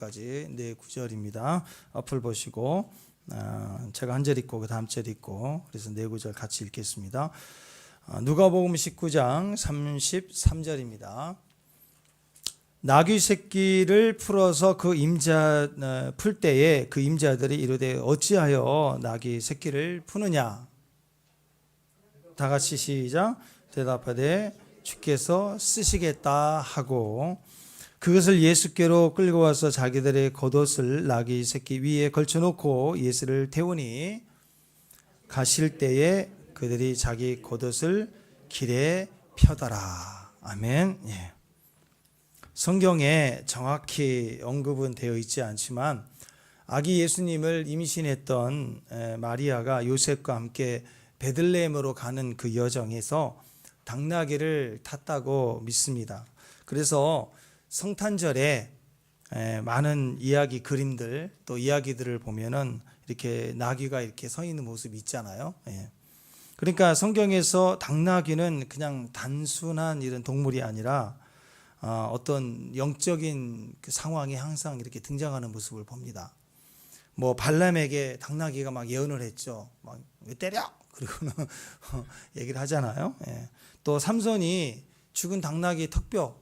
까지 네 구절입니다. 앞을 보시고 제가 한 절 읽고 그 다음 절 읽고 그래서 네 구절 같이 읽겠습니다. 누가복음 19장 33절입니다. 나귀 새끼를 풀어서 그 임자 풀 때에 그 임자들이 이르되 어찌하여 나귀 새끼를 푸느냐? 다 같이 시작. 대답하되 주께서 쓰시겠다 하고 그것을 예수께로 끌고 와서 자기들의 겉옷을 나귀 새끼 위에 걸쳐놓고 예수를 태우니 가실 때에 그들이 자기 겉옷을 길에 펴더라. 아멘. 예. 성경에 정확히 언급은 되어 있지 않지만 아기 예수님을 임신했던 마리아가 요셉과 함께 베들레헴으로 가는 그 여정에서 당나귀를 탔다고 믿습니다. 그래서 성탄절에 많은 이야기 그림들 또 이야기들을 보면은 이렇게 나귀가 이렇게 서 있는 모습이 있잖아요. 그러니까 성경에서 당나귀는 그냥 단순한 이런 동물이 아니라 어떤 영적인 그 상황에 항상 이렇게 등장하는 모습을 봅니다. 뭐 발람에게 당나귀가 막 예언을 했죠. 막 왜 때려? 그리고는 얘기를 하잖아요. 또 삼손이 죽은 당나귀 턱뼈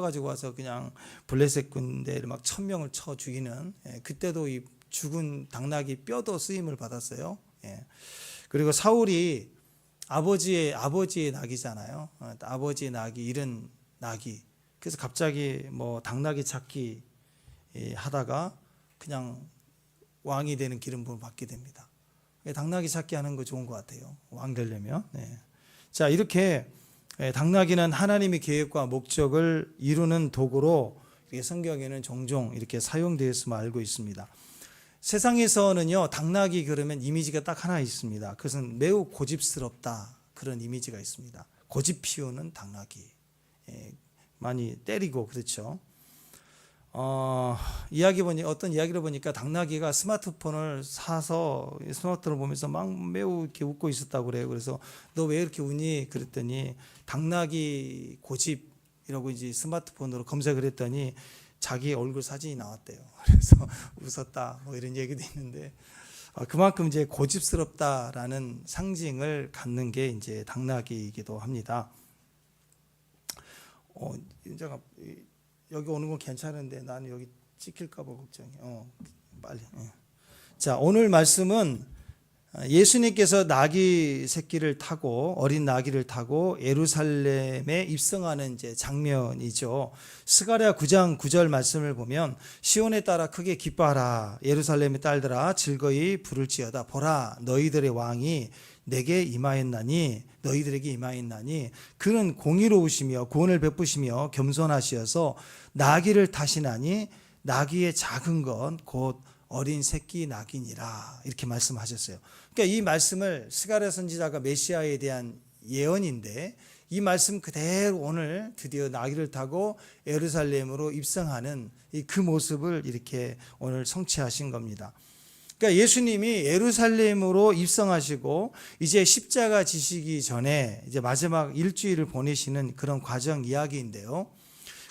가지고 와서 그냥 블레셋 군대를 막 1000명을 쳐 죽이는 그때도 이 죽은 당나귀 뼈도 쓰임을 받았어요. 그리고 사울이 아버지의 낙이잖아요. 아버지의 낙이 잃은 낙이. 그래서 갑자기 뭐 당나귀 찾기 하다가 그냥 왕이 되는 기름 부음을 받게 됩니다. 당나귀 찾기 하는 거 좋은 것 같아요. 왕 되려면. 자, 이렇게 당나귀는 하나님의 계획과 목적을 이루는 도구로 성경에는 종종 이렇게 사용되었음을 알고 있습니다. 세상에서는요, 당나귀 그러면 이미지가 딱 하나 있습니다. 그것은 매우 고집스럽다 그런 이미지가 있습니다. 고집 피우는 당나귀, 많이 때리고 그렇죠. 어떤 이야기를 보니까 당나귀가 스마트폰을 사서 스마트폰을 보면서 막 매우 이렇게 웃고 있었다고 그래요. 그래서 너 왜 이렇게 웃니? 그랬더니 당나귀 고집이라고 이제 스마트폰으로 검색을 했더니 자기 얼굴 사진이 나왔대요. 그래서 웃었다 뭐 이런 얘기도 있는데 그만큼 이제 고집스럽다라는 상징을 갖는 게 이제 당나귀이기도 합니다. 제가 여기 오는 건 괜찮은데 나는 여기 찍힐까 봐 걱정해. 빨리. 자, 오늘 말씀은 예수님께서 나귀 새끼를 타고 어린 나귀를 타고 예루살렘에 입성하는 이제 장면이죠. 스가랴 9장 9절 말씀을 보면 시온에 따라 크게 기뻐하라 예루살렘의 딸들아 즐거이 부를지어다 보라 너희들의 왕이 내게 임하였나니 너희들에게 임하였나니 그는 공의로우시며 구원을 베푸시며 겸손하시어서 나귀를 타시나니 나귀의 작은 것 곧 어린 새끼 나귀니라 이렇게 말씀하셨어요. 그러니까 이 말씀을 스가랴 선지자가 메시아에 대한 예언인데 이 말씀 그대로 오늘 드디어 나귀를 타고 예루살렘으로 입성하는 그 모습을 이렇게 오늘 성취하신 겁니다. 그러니까 예수님이 예루살렘으로 입성하시고 이제 십자가 지시기 전에 이제 마지막 일주일을 보내시는 그런 과정 이야기인데요.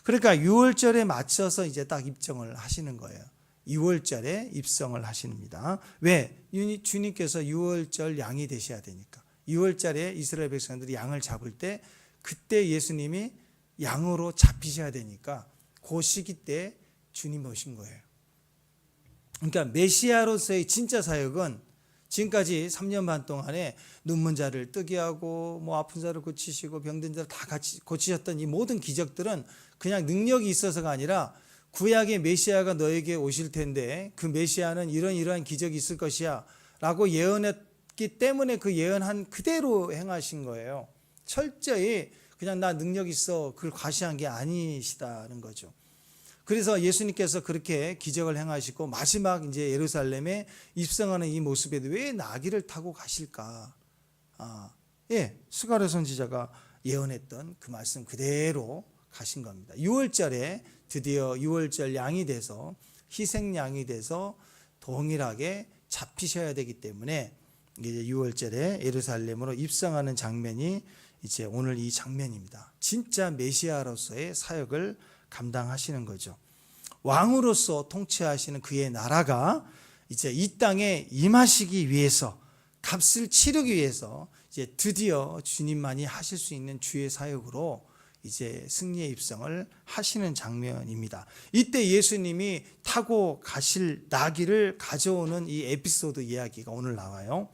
그러니까 6월절에 맞춰서 이제 딱 입성을 하시는 거예요. 6월절에 입성을 하십니다. 왜? 주님께서 6월절 양이 되셔야 되니까. 6월절에 이스라엘 백성들이 양을 잡을 때 그때 예수님이 양으로 잡히셔야 되니까 그 시기 때 주님 오신 거예요. 그러니까 메시아로서의 진짜 사역은 지금까지 3년 반 동안에 눈먼 자를 뜨게 하고 뭐 아픈 자를 고치시고 병든 자를 다 같이 고치셨던 이 모든 기적들은 그냥 능력이 있어서가 아니라 구약의 메시아가 너에게 오실 텐데 그 메시아는 이러한 기적이 있을 것이야 라고 예언했기 때문에 그 예언한 그대로 행하신 거예요. 철저히 그냥 나 능력 있어 그걸 과시한 게 아니시다는 거죠. 그래서 예수님께서 그렇게 기적을 행하시고 마지막 이제 예루살렘에 입성하는 이 모습에도 왜 나귀를 타고 가실까? 스가랴 선지자가 예언했던 그 말씀 그대로 가신 겁니다. 6월절에 드디어 6월절 양이 돼서 희생양이 돼서 동일하게 잡히셔야 되기 때문에 이제 6월절에 예루살렘으로 입성하는 장면이 이제 오늘 이 장면입니다. 진짜 메시아로서의 사역을 감당하시는 거죠. 왕으로서 통치하시는 그의 나라가 이제 이 땅에 임하시기 위해서, 값을 치르기 위해서 이제 드디어 주님만이 하실 수 있는 주의 사역으로 이제 승리의 입성을 하시는 장면입니다. 이때 예수님이 타고 가실 나귀를 가져오는 이 에피소드 이야기가 오늘 나와요.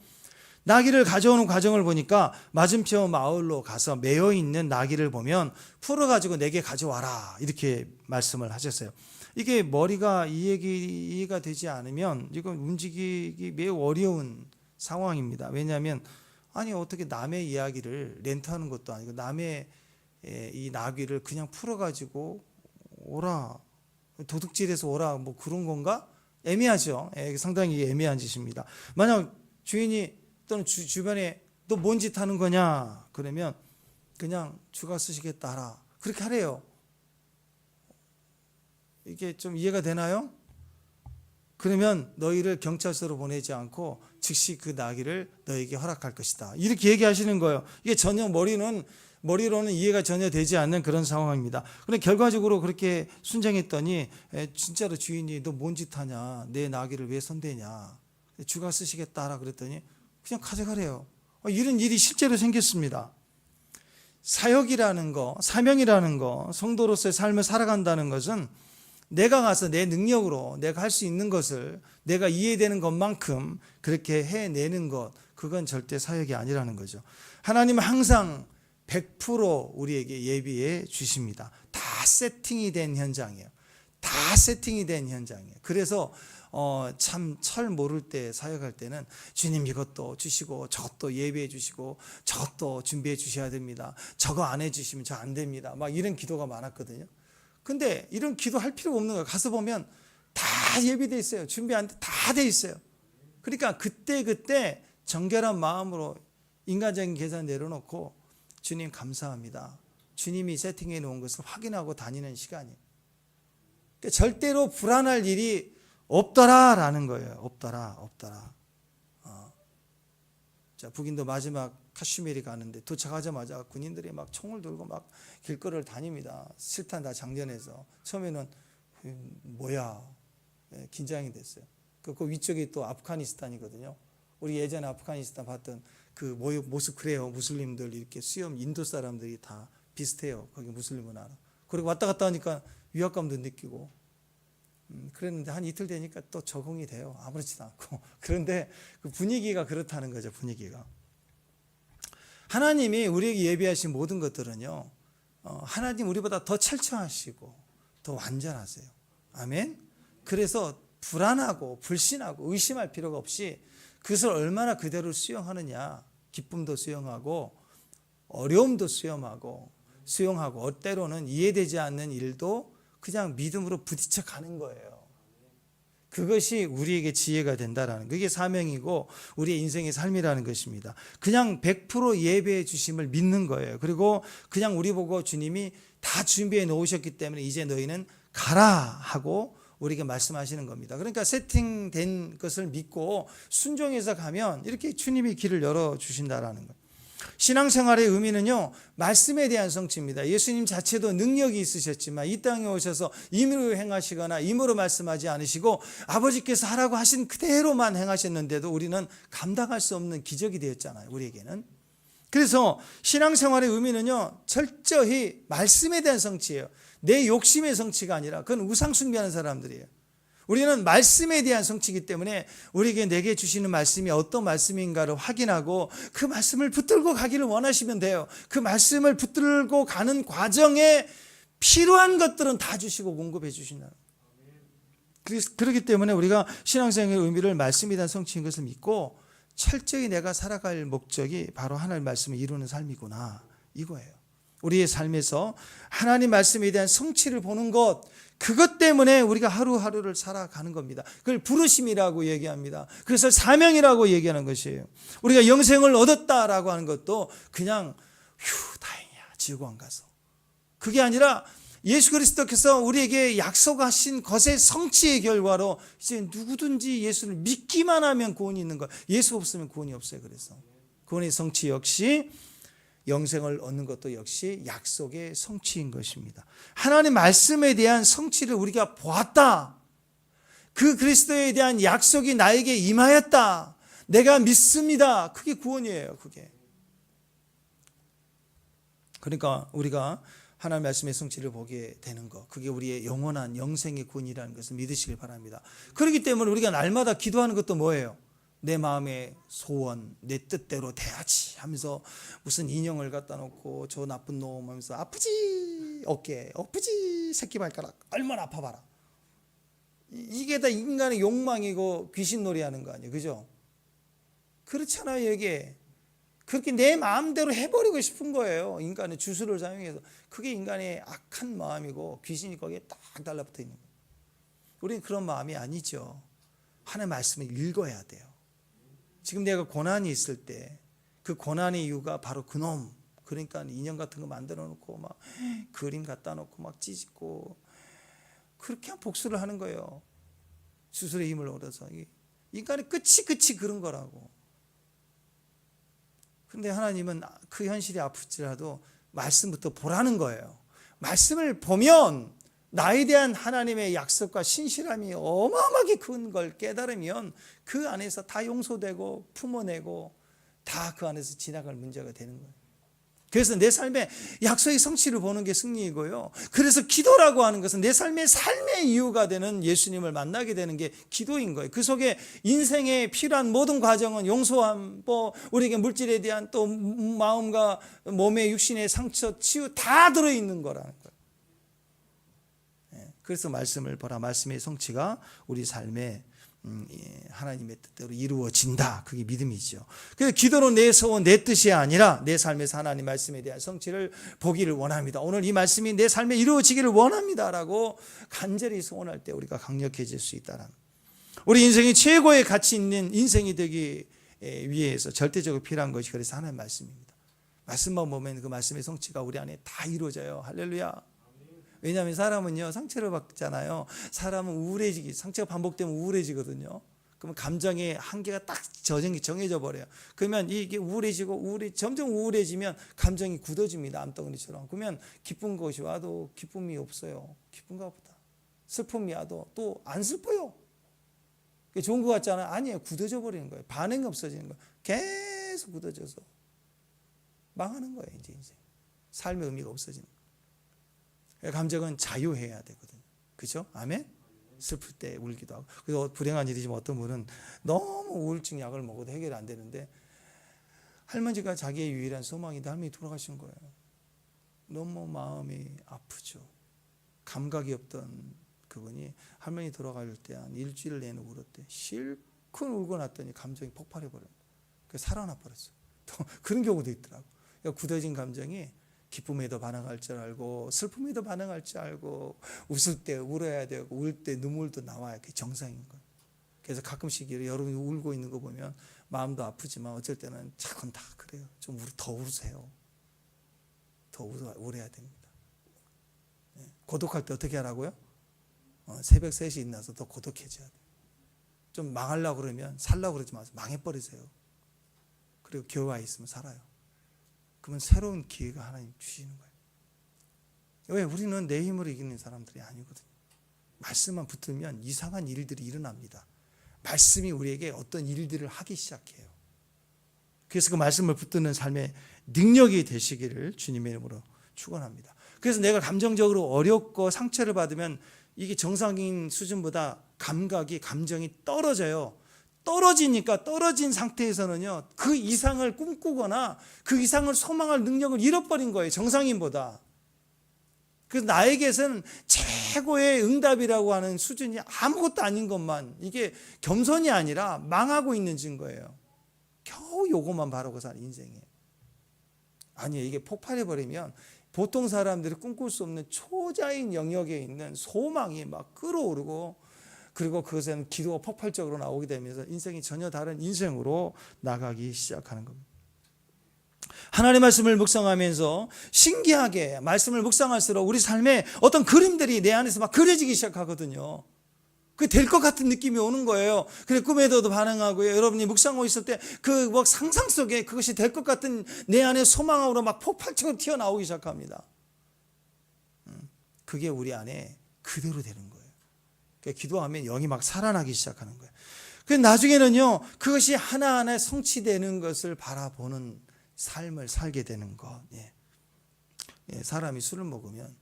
나귀를 가져오는 과정을 보니까 맞은편 마을로 가서 매여 있는 나귀를 보면 풀어가지고 내게 가져와라, 이렇게 말씀을 하셨어요. 이게 머리가 이해가 되지 않으면 이건 움직이기 매우 어려운 상황입니다. 왜냐하면 아니 어떻게 남의 이야기를 렌트하는 것도 아니고 남의 이 나귀를 그냥 풀어가지고 오라, 도둑질해서 오라, 뭐 그런 건가? 애매하죠. 상당히 애매한 짓입니다. 만약 주인이 또는 주변에 너 뭔 짓 하는 거냐 그러면 그냥 주가 쓰시겠다 하라, 그렇게 하래요. 이게 좀 이해가 되나요? 그러면 너희를 경찰서로 보내지 않고 즉시 그 나귀를 너에게 허락할 것이다, 이렇게 얘기하시는 거예요. 이게 전혀 머리로는 이해가 전혀 되지 않는 그런 상황입니다. 그런데 결과적으로 그렇게 순정했더니 진짜로 주인이 너 뭔 짓 하냐, 내 나귀를 왜 손대냐, 주가 쓰시겠다 하라 그랬더니 그냥 가져가래요. 이런 일이 실제로 생겼습니다. 사역이라는 거, 사명이라는 거, 성도로서의 삶을 살아간다는 것은 내가 가서 내 능력으로 내가 할 수 있는 것을 내가 이해되는 것만큼 그렇게 해내는 것, 그건 절대 사역이 아니라는 거죠. 하나님은 항상 100% 우리에게 예비해 주십니다. 다 세팅이 된 현장이에요. 다 세팅이 된 현장이에요. 그래서 참 철 모를 때 사역할 때는 주님 이것도 주시고 저것도 예비해 주시고 저것도 준비해 주셔야 됩니다. 저거 안 해주시면 저 안 됩니다. 막 이런 기도가 많았거든요. 근데 이런 기도 할 필요가 없는 거예요. 가서 보면 다 예비돼 있어요. 준비한 데 다 돼 있어요. 그러니까 그때 정결한 마음으로 인간적인 계산 내려놓고 주님 감사합니다, 주님이 세팅해 놓은 것을 확인하고 다니는 시간이에요. 그러니까 절대로 불안할 일이 없더라라는 거예요. 없더라. 자, 북인도 마지막 카슈미리 가는데 도착하자마자 군인들이 막 총을 들고 막 길거리를 다닙니다. 실탄 다 장전해서. 처음에는 뭐야, 긴장이 됐어요. 그 위쪽이 또 아프가니스탄이거든요. 우리 예전에 아프가니스탄 봤던 그 모습 그래요. 무슬림들 이렇게 수염, 인도 사람들이 다 비슷해요. 거기 무슬림 문화로. 그리고 왔다 갔다 하니까 위압감도 느끼고 그랬는데 한 이틀 되니까 또 적응이 돼요. 아무렇지도 않고. 그런데 그 분위기가 그렇다는 거죠. 분위기가. 하나님이 우리에게 예비하신 모든 것들은요, 하나님 우리보다 더 철저하시고 더 완전하세요. 아멘. 그래서 불안하고 불신하고 의심할 필요가 없이 그것을 얼마나 그대로 수용하느냐, 기쁨도 수용하고 어려움도 수용하고 때로는 이해되지 않는 일도 그냥 믿음으로 부딪혀 가는 거예요. 그것이 우리에게 지혜가 된다라는, 그게 사명이고 우리의 인생의 삶이라는 것입니다. 그냥 100% 예배해 주심을 믿는 거예요. 그리고 그냥 우리 보고 주님이 다 준비해 놓으셨기 때문에 이제 너희는 가라 하고 우리에게 말씀하시는 겁니다. 그러니까 세팅된 것을 믿고 순종해서 가면 이렇게 주님이 길을 열어주신다라는 거예요. 신앙생활의 의미는요, 말씀에 대한 성취입니다. 예수님 자체도 능력이 있으셨지만 이 땅에 오셔서 임의로 행하시거나 임의로 말씀하지 않으시고 아버지께서 하라고 하신 그대로만 행하셨는데도 우리는 감당할 수 없는 기적이 되었잖아요, 우리에게는. 그래서 신앙생활의 의미는요, 철저히 말씀에 대한 성취예요. 내 욕심의 성취가 아니라 그건 우상 숭배하는 사람들이에요. 우리는 말씀에 대한 성취이기 때문에 우리에게 내게 주시는 말씀이 어떤 말씀인가를 확인하고 그 말씀을 붙들고 가기를 원하시면 돼요. 그 말씀을 붙들고 가는 과정에 필요한 것들은 다 주시고 공급해 주신다. 그렇기 때문에 우리가 신앙생활의 의미를 말씀에 대한 성취인 것을 믿고 철저히 내가 살아갈 목적이 바로 하나님의 말씀을 이루는 삶이구나, 이거예요. 우리의 삶에서 하나님 말씀에 대한 성취를 보는 것, 그것 때문에 우리가 하루하루를 살아가는 겁니다. 그걸 부르심이라고 얘기합니다. 그래서 사명이라고 얘기하는 것이에요. 우리가 영생을 얻었다라고 하는 것도 그냥 다행이야, 지옥 안 가서. 그게 아니라 예수 그리스도께서 우리에게 약속하신 것의 성취의 결과로 이제 누구든지 예수를 믿기만 하면 구원이 있는 거예요. 예수 없으면 구원이 없어요. 그래서 구원의 성취 역시 영생을 얻는 것도 역시 약속의 성취인 것입니다. 하나님 말씀에 대한 성취를 우리가 보았다. 그 그리스도에 대한 약속이 나에게 임하였다. 내가 믿습니다. 그게 구원이에요. 그게. 그러니까 우리가 하나님 말씀의 성취를 보게 되는 것, 그게 우리의 영원한 영생의 구원이라는 것을 믿으시길 바랍니다. 그렇기 때문에 우리가 날마다 기도하는 것도 뭐예요? 내 마음의 소원, 내 뜻대로 돼야지 하면서 무슨 인형을 갖다 놓고 저 나쁜 놈 하면서 아프지 어깨, 아프지 새끼발가락, 얼마나 아파봐라. 이게 다 인간의 욕망이고 귀신놀이 하는 거 아니에요, 그죠? 그렇잖아요. 이게 그렇게 내 마음대로 해버리고 싶은 거예요. 인간의 주술을 사용해서. 그게 인간의 악한 마음이고 귀신이 거기에 딱 달라붙어 있는 거예요. 우리는 그런 마음이 아니죠. 하나님의 말씀을 읽어야 돼요. 지금 내가 고난이 있을 때 그 고난의 이유가 바로 그놈, 그러니까 인형 같은 거 만들어 놓고 막 그림 갖다 놓고 막 찢고 그렇게 복수를 하는 거예요. 주술의 힘을 얻어서. 인간의 끝이 그런 거라고. 근데 하나님은 그 현실이 아플지라도 말씀부터 보라는 거예요. 말씀을 보면 나에 대한 하나님의 약속과 신실함이 어마어마하게 큰 걸 깨달으면 그 안에서 다 용서되고 품어내고 다 그 안에서 지나갈 문제가 되는 거예요. 그래서 내 삶의 약속의 성취를 보는 게 승리이고요. 그래서 기도라고 하는 것은 내 삶의 이유가 되는 예수님을 만나게 되는 게 기도인 거예요. 그 속에 인생에 필요한 모든 과정은 용서함, 뭐 우리에게 물질에 대한 또 마음과 몸의 육신의 상처, 치유 다 들어있는 거라는 거예요. 그래서 말씀을 보라. 말씀의 성취가 우리 삶에 하나님의 뜻대로 이루어진다. 그게 믿음이죠. 그래서 기도는 내 소원, 내 뜻이 아니라 내 삶에서 하나님 말씀에 대한 성취를 보기를 원합니다. 오늘 이 말씀이 내 삶에 이루어지기를 원합니다라고 간절히 소원할 때 우리가 강력해질 수 있다는, 우리 인생이 최고의 가치 있는 인생이 되기 위해서 절대적으로 필요한 것이 그래서 하나님의 말씀입니다. 말씀만 보면 그 말씀의 성취가 우리 안에 다 이루어져요. 할렐루야. 왜냐하면 사람은요, 상처를 받잖아요. 사람은 우울해지기, 상처가 반복되면 우울해지거든요. 그러면 감정의 한계가 딱 정해져 버려요. 그러면 이게 점점 우울해지면 감정이 굳어집니다. 암덩어리처럼. 그러면 기쁜 것이 와도 기쁨이 없어요. 기쁜가 보다. 슬픔이 와도 또 안 슬퍼요. 좋은 것 같잖아요. 아니에요. 굳어져 버리는 거예요. 반응이 없어지는 거예요. 계속 굳어져서 망하는 거예요. 이제 인생. 삶의 의미가 없어지는 거예요. 감정은 자유해야 되거든요. 그죠? 아멘? 슬플 때 울기도 하고. 그래서 불행한 일이지만 어떤 분은 너무 우울증 약을 먹어도 해결이 안 되는데 할머니가 자기의 유일한 소망인데 할머니 돌아가신 거예요. 너무 마음이 아프죠. 감각이 없던 그분이 할머니 돌아갈 때 한 일주일 내내 울었대. 실컷 울고 났더니 감정이 폭발해버려요. 그래서 살아나 버렸어요. 그런 경우도 있더라고. 그러니까 굳어진 감정이 기쁨에도 반응할 줄 알고 슬픔에도 반응할 줄 알고 웃을 때 울어야 되고 울 때 눈물도 나와야 그게 정상인 거예요. 그래서 가끔씩 여러분이 울고 있는 거 보면 마음도 아프지만 어쩔 때는 자꾸 다 그래요. 좀 더 우세요. 더 울어야 됩니다. 고독할 때 어떻게 하라고요? 새벽 3시 일어나서 더 고독해져야 돼요. 좀 망하려고 그러면 살려고 그러지 마세요. 망해버리세요. 그리고 교회에 있으면 살아요. 그러면 새로운 기회가 하나님 주시는 거예요. 왜? 우리는 내 힘으로 이기는 사람들이 아니거든요. 말씀만 붙으면 이상한 일들이 일어납니다. 말씀이 우리에게 어떤 일들을 하기 시작해요. 그래서 그 말씀을 붙드는 삶의 능력이 되시기를 주님의 이름으로 축원합니다. 그래서 내가 감정적으로 어렵고 상처를 받으면 이게 정상인 수준보다 감정이 떨어져요. 떨어지니까 떨어진 상태에서는요, 그 이상을 꿈꾸거나 그 이상을 소망할 능력을 잃어버린 거예요. 정상인보다. 그래서 나에게서는 최고의 응답이라고 하는 수준이 아무것도 아닌 것만, 이게 겸손이 아니라 망하고 있는 증거예요. 겨우 요것만 바라고 사는 인생이에요. 아니에요. 이게 폭발해버리면 보통 사람들이 꿈꿀 수 없는 초자인 영역에 있는 소망이 막 끌어오르고, 그리고 그것은 기도가 폭발적으로 나오게 되면서 인생이 전혀 다른 인생으로 나가기 시작하는 겁니다. 하나님의 말씀을 묵상하면서 신기하게 말씀을 묵상할수록 우리 삶에 어떤 그림들이 내 안에서 막 그려지기 시작하거든요. 그 될 것 같은 느낌이 오는 거예요. 그래 꿈에도 반응하고요. 여러분이 묵상하고 있을 때 그 막 상상 속에 그것이 될 것 같은 내 안에 소망으로 막 폭발적으로 튀어나오기 시작합니다. 그게 우리 안에 그대로 되는 거예요. 그러니까 기도하면 영이 막 살아나기 시작하는 거예요. 그 나중에는요, 그것이 하나하나 성취되는 것을 바라보는 삶을 살게 되는 것. 사람이 술을 먹으면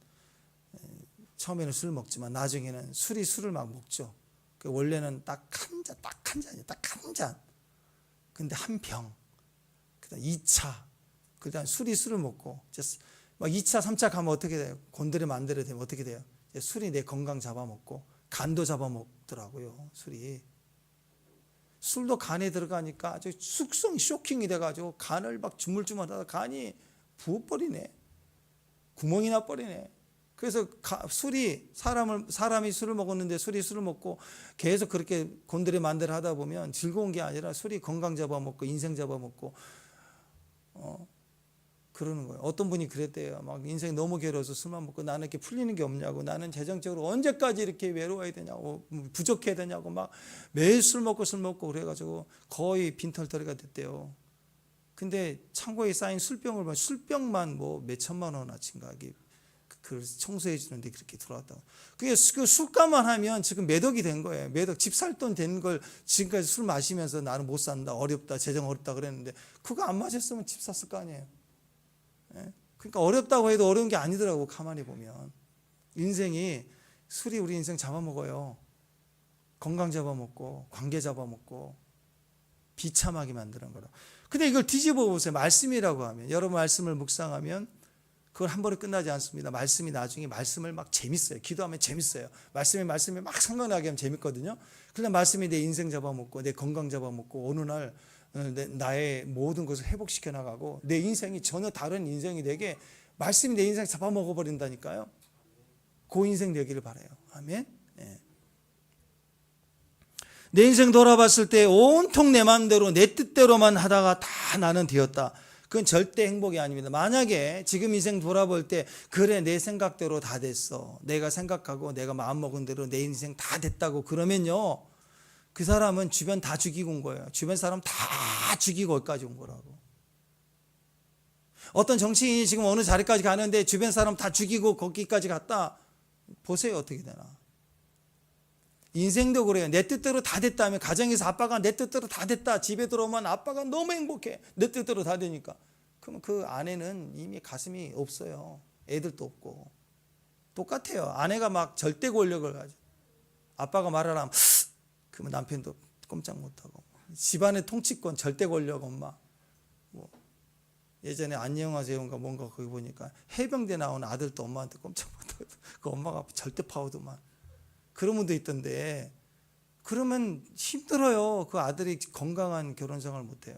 처음에는 술을 먹지만 나중에는 술을 막 먹죠. 원래는 딱 한 잔. 근데 한 병. 그다음 2차. 그다음 술을 먹고 막 2차, 3차 가면 어떻게 돼요? 곤드레 만드레 되면 어떻게 돼요? 술이 내 건강 잡아먹고 간도 잡아먹더라고요. 술도 간에 들어가니까 아주 숙성이 쇼킹이 돼가지고 간을 막 주물주물하다 간이 부어버리네. 구멍이 나버리네. 그래서 사람이 술을 먹었는데 술을 먹고 계속 그렇게 곤드레 만드레 하다 보면 즐거운 게 아니라 술이 건강 잡아먹고 인생 잡아먹고 그러는 거예요. 어떤 분이 그랬대요. 막 인생 너무 괴로워서 술만 먹고 나는 이렇게 풀리는 게 없냐고, 나는 재정적으로 언제까지 이렇게 외로워야 되냐고, 부족해야 되냐고 막 매일 술 먹고 그래가지고 거의 빈털터리가 됐대요. 근데 창고에 쌓인 술병만 뭐 몇 천만 원어치인가 그 청소해 주는데 그렇게 들어왔다고. 그게 그 술값만 하면 지금 매덕이 된 거예요. 집 살 돈 된 걸 지금까지 술 마시면서 나는 못 산다, 어렵다, 재정 어렵다 그랬는데 그거 안 마셨으면 집 샀을 거 아니에요. 그러니까 어렵다고 해도 어려운 게 아니더라고. 가만히 보면 인생이 술이 우리 인생 잡아먹어요. 건강 잡아먹고 관계 잡아먹고 비참하게 만드는 거라. 근데 이걸 뒤집어 보세요. 말씀이라고 하면, 여러분 말씀을 묵상하면 그걸 한 번에 끝나지 않습니다. 말씀이 나중에 말씀을 막 재밌어요. 기도하면 재밌어요. 말씀이 막 생각나게 하면 재밌거든요. 그러나 말씀이 내 인생 잡아먹고 내 건강 잡아먹고 어느 날 나의 모든 것을 회복시켜 나가고 내 인생이 전혀 다른 인생이 되게 말씀이 내 인생 잡아먹어 버린다니까요. 그 인생 되기를 바라요. 아멘. 내 인생 돌아봤을 때 온통 내 마음대로 내 뜻대로만 하다가 다 나는 되었다. 그건 절대 행복이 아닙니다. 만약에 지금 인생 돌아볼 때 그래 내 생각대로 다 됐어, 내가 생각하고 내가 마음먹은 대로 내 인생 다 됐다고 그러면요, 그 사람은 주변 다 죽이고 온 거예요. 주변 사람 다 죽이고 여기까지 온 거라고. 어떤 정치인이 지금 어느 자리까지 가는데 주변 사람 다 죽이고 거기까지 갔다. 보세요 어떻게 되나. 인생도 그래요. 내 뜻대로 다 됐다면, 가정에서 아빠가 내 뜻대로 다 됐다, 집에 들어오면 아빠가 너무 행복해, 내 뜻대로 다 되니까. 그럼 그 아내는 이미 가슴이 없어요. 애들도 없고. 똑같아요. 아내가 막 절대 권력을 가지고 아빠가 말을 하면 그러면 남편도 꼼짝 못하고. 집안의 통치권 절대 권력 엄마. 뭐 예전에 안녕하세요인가 뭔가 거기 보니까 해병대 나온 아들도 엄마한테 꼼짝 못하고 그 엄마가 절대 파워도만. 그런 분도 있던데, 그러면 힘들어요. 그 아들이 건강한 결혼생활을 못해요.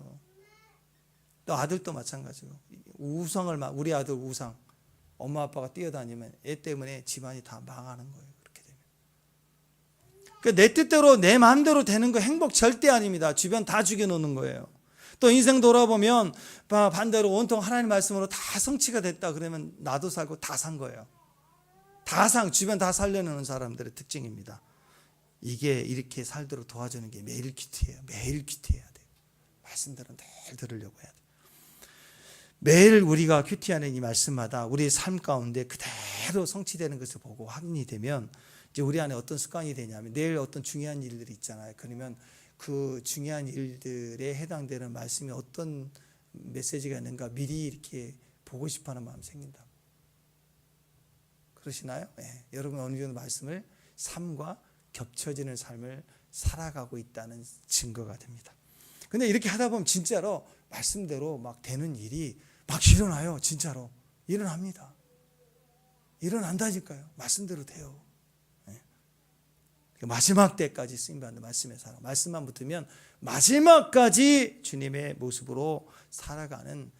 또 아들도 마찬가지고. 우리 아들 우상. 엄마 아빠가 뛰어다니면 애 때문에 집안이 다 망하는 거예요. 그렇게 되면. 그러니까 내 뜻대로 내 마음대로 되는 거 행복 절대 아닙니다. 주변 다 죽여놓는 거예요. 또 인생 돌아보면 반대로 온통 하나님 말씀으로 다 성취가 됐다 그러면 나도 살고 다 산 거예요. 주변 다 살려놓는 사람들의 특징입니다. 이게 이렇게 살도록 도와주는 게 매일 큐티예요. 매일 큐티해야 돼요. 말씀들은 늘 들으려고 해야 돼요. 매일 우리가 큐티하는 이 말씀마다 우리의 삶 가운데 그대로 성취되는 것을 보고 확인이 되면 이제 우리 안에 어떤 습관이 되냐면, 내일 어떤 중요한 일들이 있잖아요. 그러면 그 중요한 일들에 해당되는 말씀이 어떤 메시지가 있는가 미리 이렇게 보고 싶어하는 마음이 생긴다. 그러시나요? 네. 여러분 어느 정도 말씀을 삶과 겹쳐지는 삶을 살아가고 있다는 증거가 됩니다. 근데 이렇게 하다 보면 진짜로 말씀대로 막 되는 일이 막 일어나요. 진짜로 일어납니다. 일어난다니까요. 말씀대로 돼요. 네. 마지막 때까지 쓰임받는 말씀의 사람. 말씀만 붙으면 마지막까지 주님의 모습으로 살아가는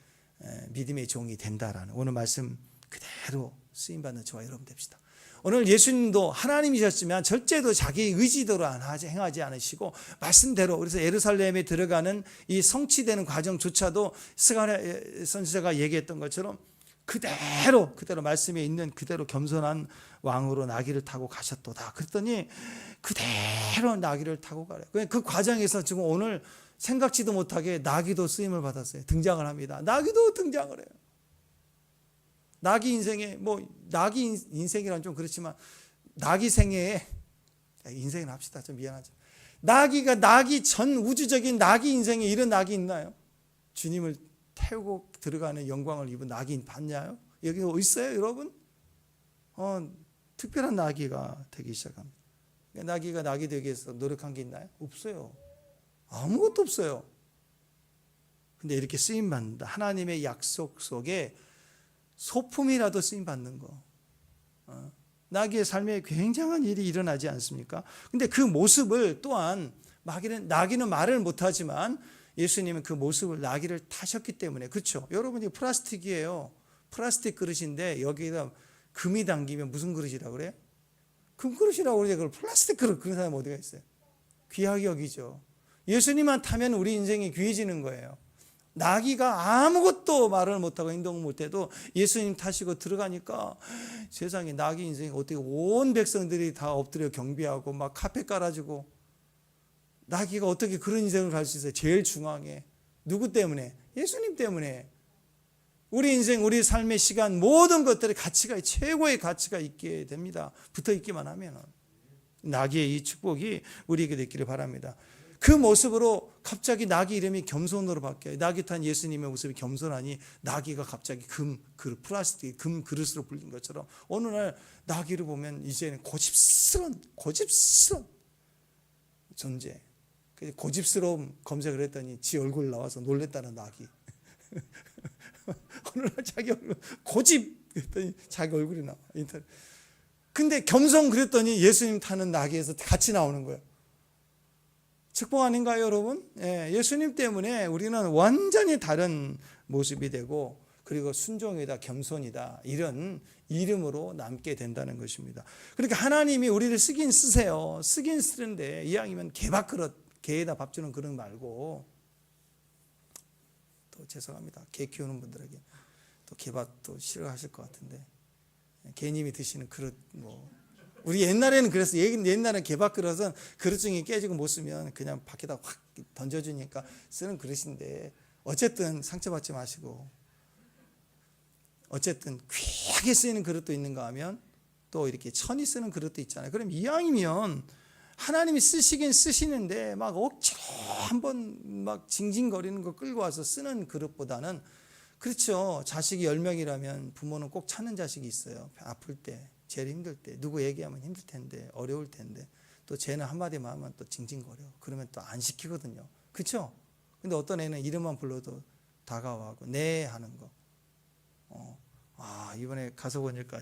믿음의 종이 된다라는 오늘 말씀 그대로 쓰임받는 저와 여러분 됩시다. 오늘 예수님도 하나님이셨지만 절대로 자기 의지대로 행하지 않으시고 말씀대로, 그래서 예루살렘에 들어가는 이 성취되는 과정조차도 스가랴 선지자가 얘기했던 것처럼 그대로 말씀에 있는 그대로 겸손한 왕으로 나귀를 타고 가셨도다. 그랬더니 그대로 나귀를 타고 가래요. 그 과정에서 지금 오늘 생각지도 못하게 나귀도 쓰임을 받았어요. 등장을 합니다. 나귀도 등장을 해요. 나귀 인생에 나귀 인생이란 좀 그렇지만 나귀 생애에 인생을 합시다. 좀 미안하죠. 나귀 전 우주적인 나귀 인생에 이런 나귀 있나요? 주님을 태우고 들어가는 영광을 입은 나귀 봤냐요? 여기 있어요, 여러분? 특별한 나귀가 되기 시작합니다. 나귀가 나귀 되기 위해서 노력한 게 있나요? 없어요. 아무것도 없어요. 근데 이렇게 쓰임 받는다. 하나님의 약속 속에 소품이라도 쓰임 받는 거. 나귀의 삶에 굉장한 일이 일어나지 않습니까? 근데 그 모습을 또한 나귀는 말을 못하지만 예수님은 그 모습을 나귀를 타셨기 때문에 그렇죠. 여러분이 플라스틱이에요. 플라스틱 그릇인데 여기에다 금이 담기면 무슨 그릇이라고 그래요? 금 그릇이라고 그러죠. 그걸 플라스틱 그릇 그런 사람 어디가 있어요? 귀하게 여기죠. 예수님만 타면 우리 인생이 귀해지는 거예요. 나귀가 아무것도 말을 못하고 행동을 못해도 예수님 타시고 들어가니까 세상에 나귀 인생이 어떻게 온 백성들이 다 엎드려 경배하고 막 카페 깔아주고 나귀가 어떻게 그런 인생을 갈 수 있어요? 제일 중앙에. 누구 때문에? 예수님 때문에. 우리 인생, 우리 삶의 시간 모든 것들의 가치가 최고의 가치가 있게 됩니다. 붙어 있기만 하면. 나귀의 이 축복이 우리에게 됐기를 바랍니다. 그 모습으로 갑자기 나귀 이름이 겸손으로 바뀌어요. 나귀 탄 예수님의 모습이 겸손하니 나귀가 갑자기 플라스틱 금 그릇으로 불린 것처럼 어느 날 나귀를 보면 이제는 고집스러운 존재. 고집스러움 검색을 했더니 지 얼굴 나와서 놀랬다는 나귀. 어느 날 자기 얼굴 고집 했더니 자기 얼굴이 나와. 근데 겸손 그랬더니 예수님 타는 나귀에서 같이 나오는 거예요. 축복 아닌가요, 여러분? 예수님 때문에 우리는 완전히 다른 모습이 되고 그리고 순종이다, 겸손이다 이런 이름으로 남게 된다는 것입니다. 그러니까 하나님이 우리를 쓰긴 쓰세요. 쓰긴 쓰는데 이왕이면 개밥그릇 개에다 밥 주는 그릇 말고 또 죄송합니다. 개 키우는 분들에게 또 개밥 또 싫어하실 것 같은데 개님이 드시는 그릇 우리 옛날에는 그랬어요. 옛날에 개밥 그릇은 그릇 중에 깨지고 못 쓰면 그냥 밖에다 확 던져주니까 쓰는 그릇인데 어쨌든 상처받지 마시고 어쨌든 귀하게 쓰이는 그릇도 있는가 하면 또 이렇게 천히 쓰는 그릇도 있잖아요. 그럼 이왕이면 하나님이 쓰시긴 쓰시는데 막 억지로 한번 막 징징거리는 거 끌고 와서 쓰는 그릇보다는 그렇죠. 자식이 10명이라면 부모는 꼭 찾는 자식이 있어요. 아플 때, 제일 힘들 때, 누구 얘기하면 힘들 텐데, 어려울 텐데, 또 쟤는 한마디만 하면 또 징징거려. 그러면 또 안 시키거든요. 그렇죠? 근데 어떤 애는 이름만 불러도 다가와고 네 하는 거. 이번에 가서 보니까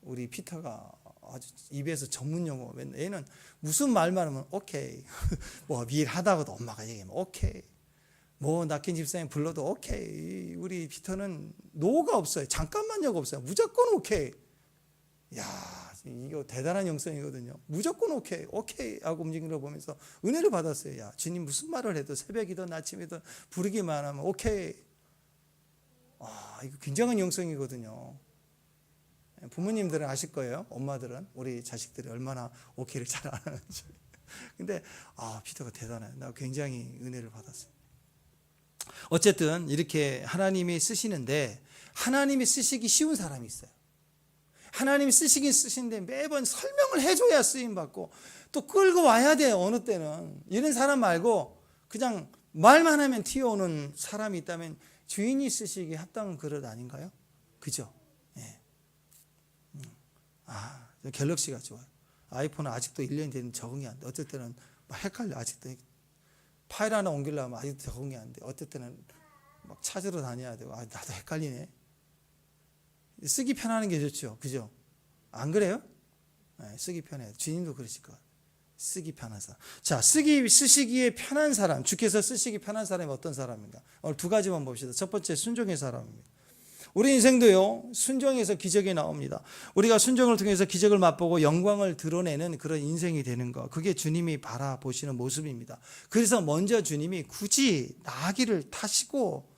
우리 피터가 아주 입에서 전문 용어. 얘는 무슨 말만 하면 오케이. 뭐 일하다가도 엄마가 얘기하면 오케이. 뭐 낙힌 집사님 불러도 오케이. 우리 피터는 노가 없어요. 잠깐만요가 없어요. 무조건 오케이. 야, 이거 대단한 영성이거든요. 무조건 오케이 하고 움직이는 걸 보면서 은혜를 받았어요. 야, 주님 무슨 말을 해도 새벽이든 아침이든 부르기만 하면 오케이. 이거 굉장한 영성이거든요. 부모님들은 아실 거예요. 엄마들은 우리 자식들이 얼마나 오케이를 잘 안 하는지. 근데 피터가 대단해요. 나 굉장히 은혜를 받았어요. 어쨌든 이렇게 하나님이 쓰시는데 하나님이 쓰시기 쉬운 사람이 있어요. 하나님이 쓰시긴 쓰시는데 매번 설명을 해줘야 쓰임받고 또 끌고 와야 돼요. 어느 때는. 이런 사람 말고 그냥 말만 하면 튀어오는 사람이 있다면 주인이 쓰시기에 합당한 그릇 아닌가요? 그죠? 예. 갤럭시가 좋아요. 아이폰은 아직도 1년이 됐는데 적응이 안 돼. 어쩔 때는 막 헷갈려. 아직도 파일 하나 옮기려면 아직도 적응이 안 돼. 어떨 때는 막 찾으러 다녀야 되고 나도 헷갈리네. 쓰기 편하는 게 좋죠. 그죠? 안 그래요? 네, 쓰기 편해요. 주님도 그러실 거예요. 쓰기 편한 사람. 자, 쓰시기에 편한 사람. 주께서 쓰시기 편한 사람이 어떤 사람인가? 오늘 두 가지만 봅시다. 첫 번째, 순종의 사람입니다. 우리 인생도요, 순종에서 기적이 나옵니다. 우리가 순종을 통해서 기적을 맛보고 영광을 드러내는 그런 인생이 되는 것. 그게 주님이 바라보시는 모습입니다. 그래서 먼저 주님이 굳이 나귀를 타시고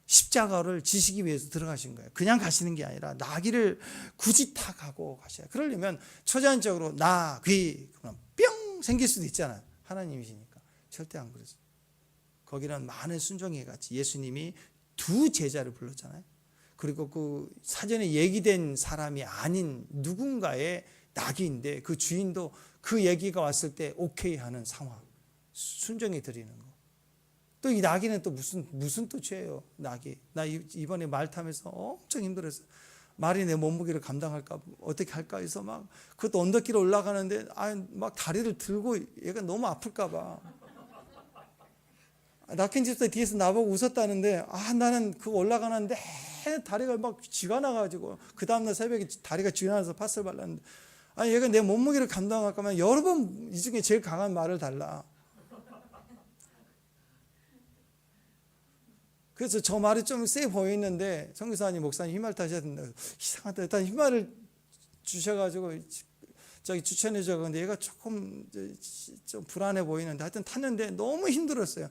십자가를 지시기 위해서 들어가신 거예요. 그냥 가시는 게 아니라 나귀를 굳이 타고 가셔야. 그러려면 초자연적으로 나귀 그럼 뿅 생길 수도 있잖아요. 하나님이시니까. 절대 안 그러죠. 거기는 많은 순종이 같이 예수님이 두 제자를 불렀잖아요. 그리고 그 사전에 얘기된 사람이 아닌 누군가의 나귀인데 그 주인도 그 얘기가 왔을 때 오케이 하는 상황. 순종이 드리는 거. 또 이 나귀는 또 무슨 또 죄예요. 나귀. 나 이번에 말 타면서 엄청 힘들었어. 말이 내 몸무게를 감당할까 어떻게 할까 해서 막 그것도 언덕길 올라가는데 막 다리를 들고 얘가 너무 아플까 봐. 낙한 집사 뒤에서 나보고 웃었다는데 나는 그 올라가는데 다리가 막 쥐가 나가지고 그 다음날 새벽에 다리가 쥐가 나서 팥을 발랐는데 얘가 내 몸무게를 감당할 거면 여러 번 이 중에 제일 강한 말을 달라. 그래서 저 말이 좀 세 보이는데 성교사님 목사님 휘말 타셔야 된다. 이상하다. 일단 휘말을 주셔가지고 저기 추천해 줘. 근데 얘가 조금 좀 불안해 보이는데 하여튼 탔는데 너무 힘들었어요.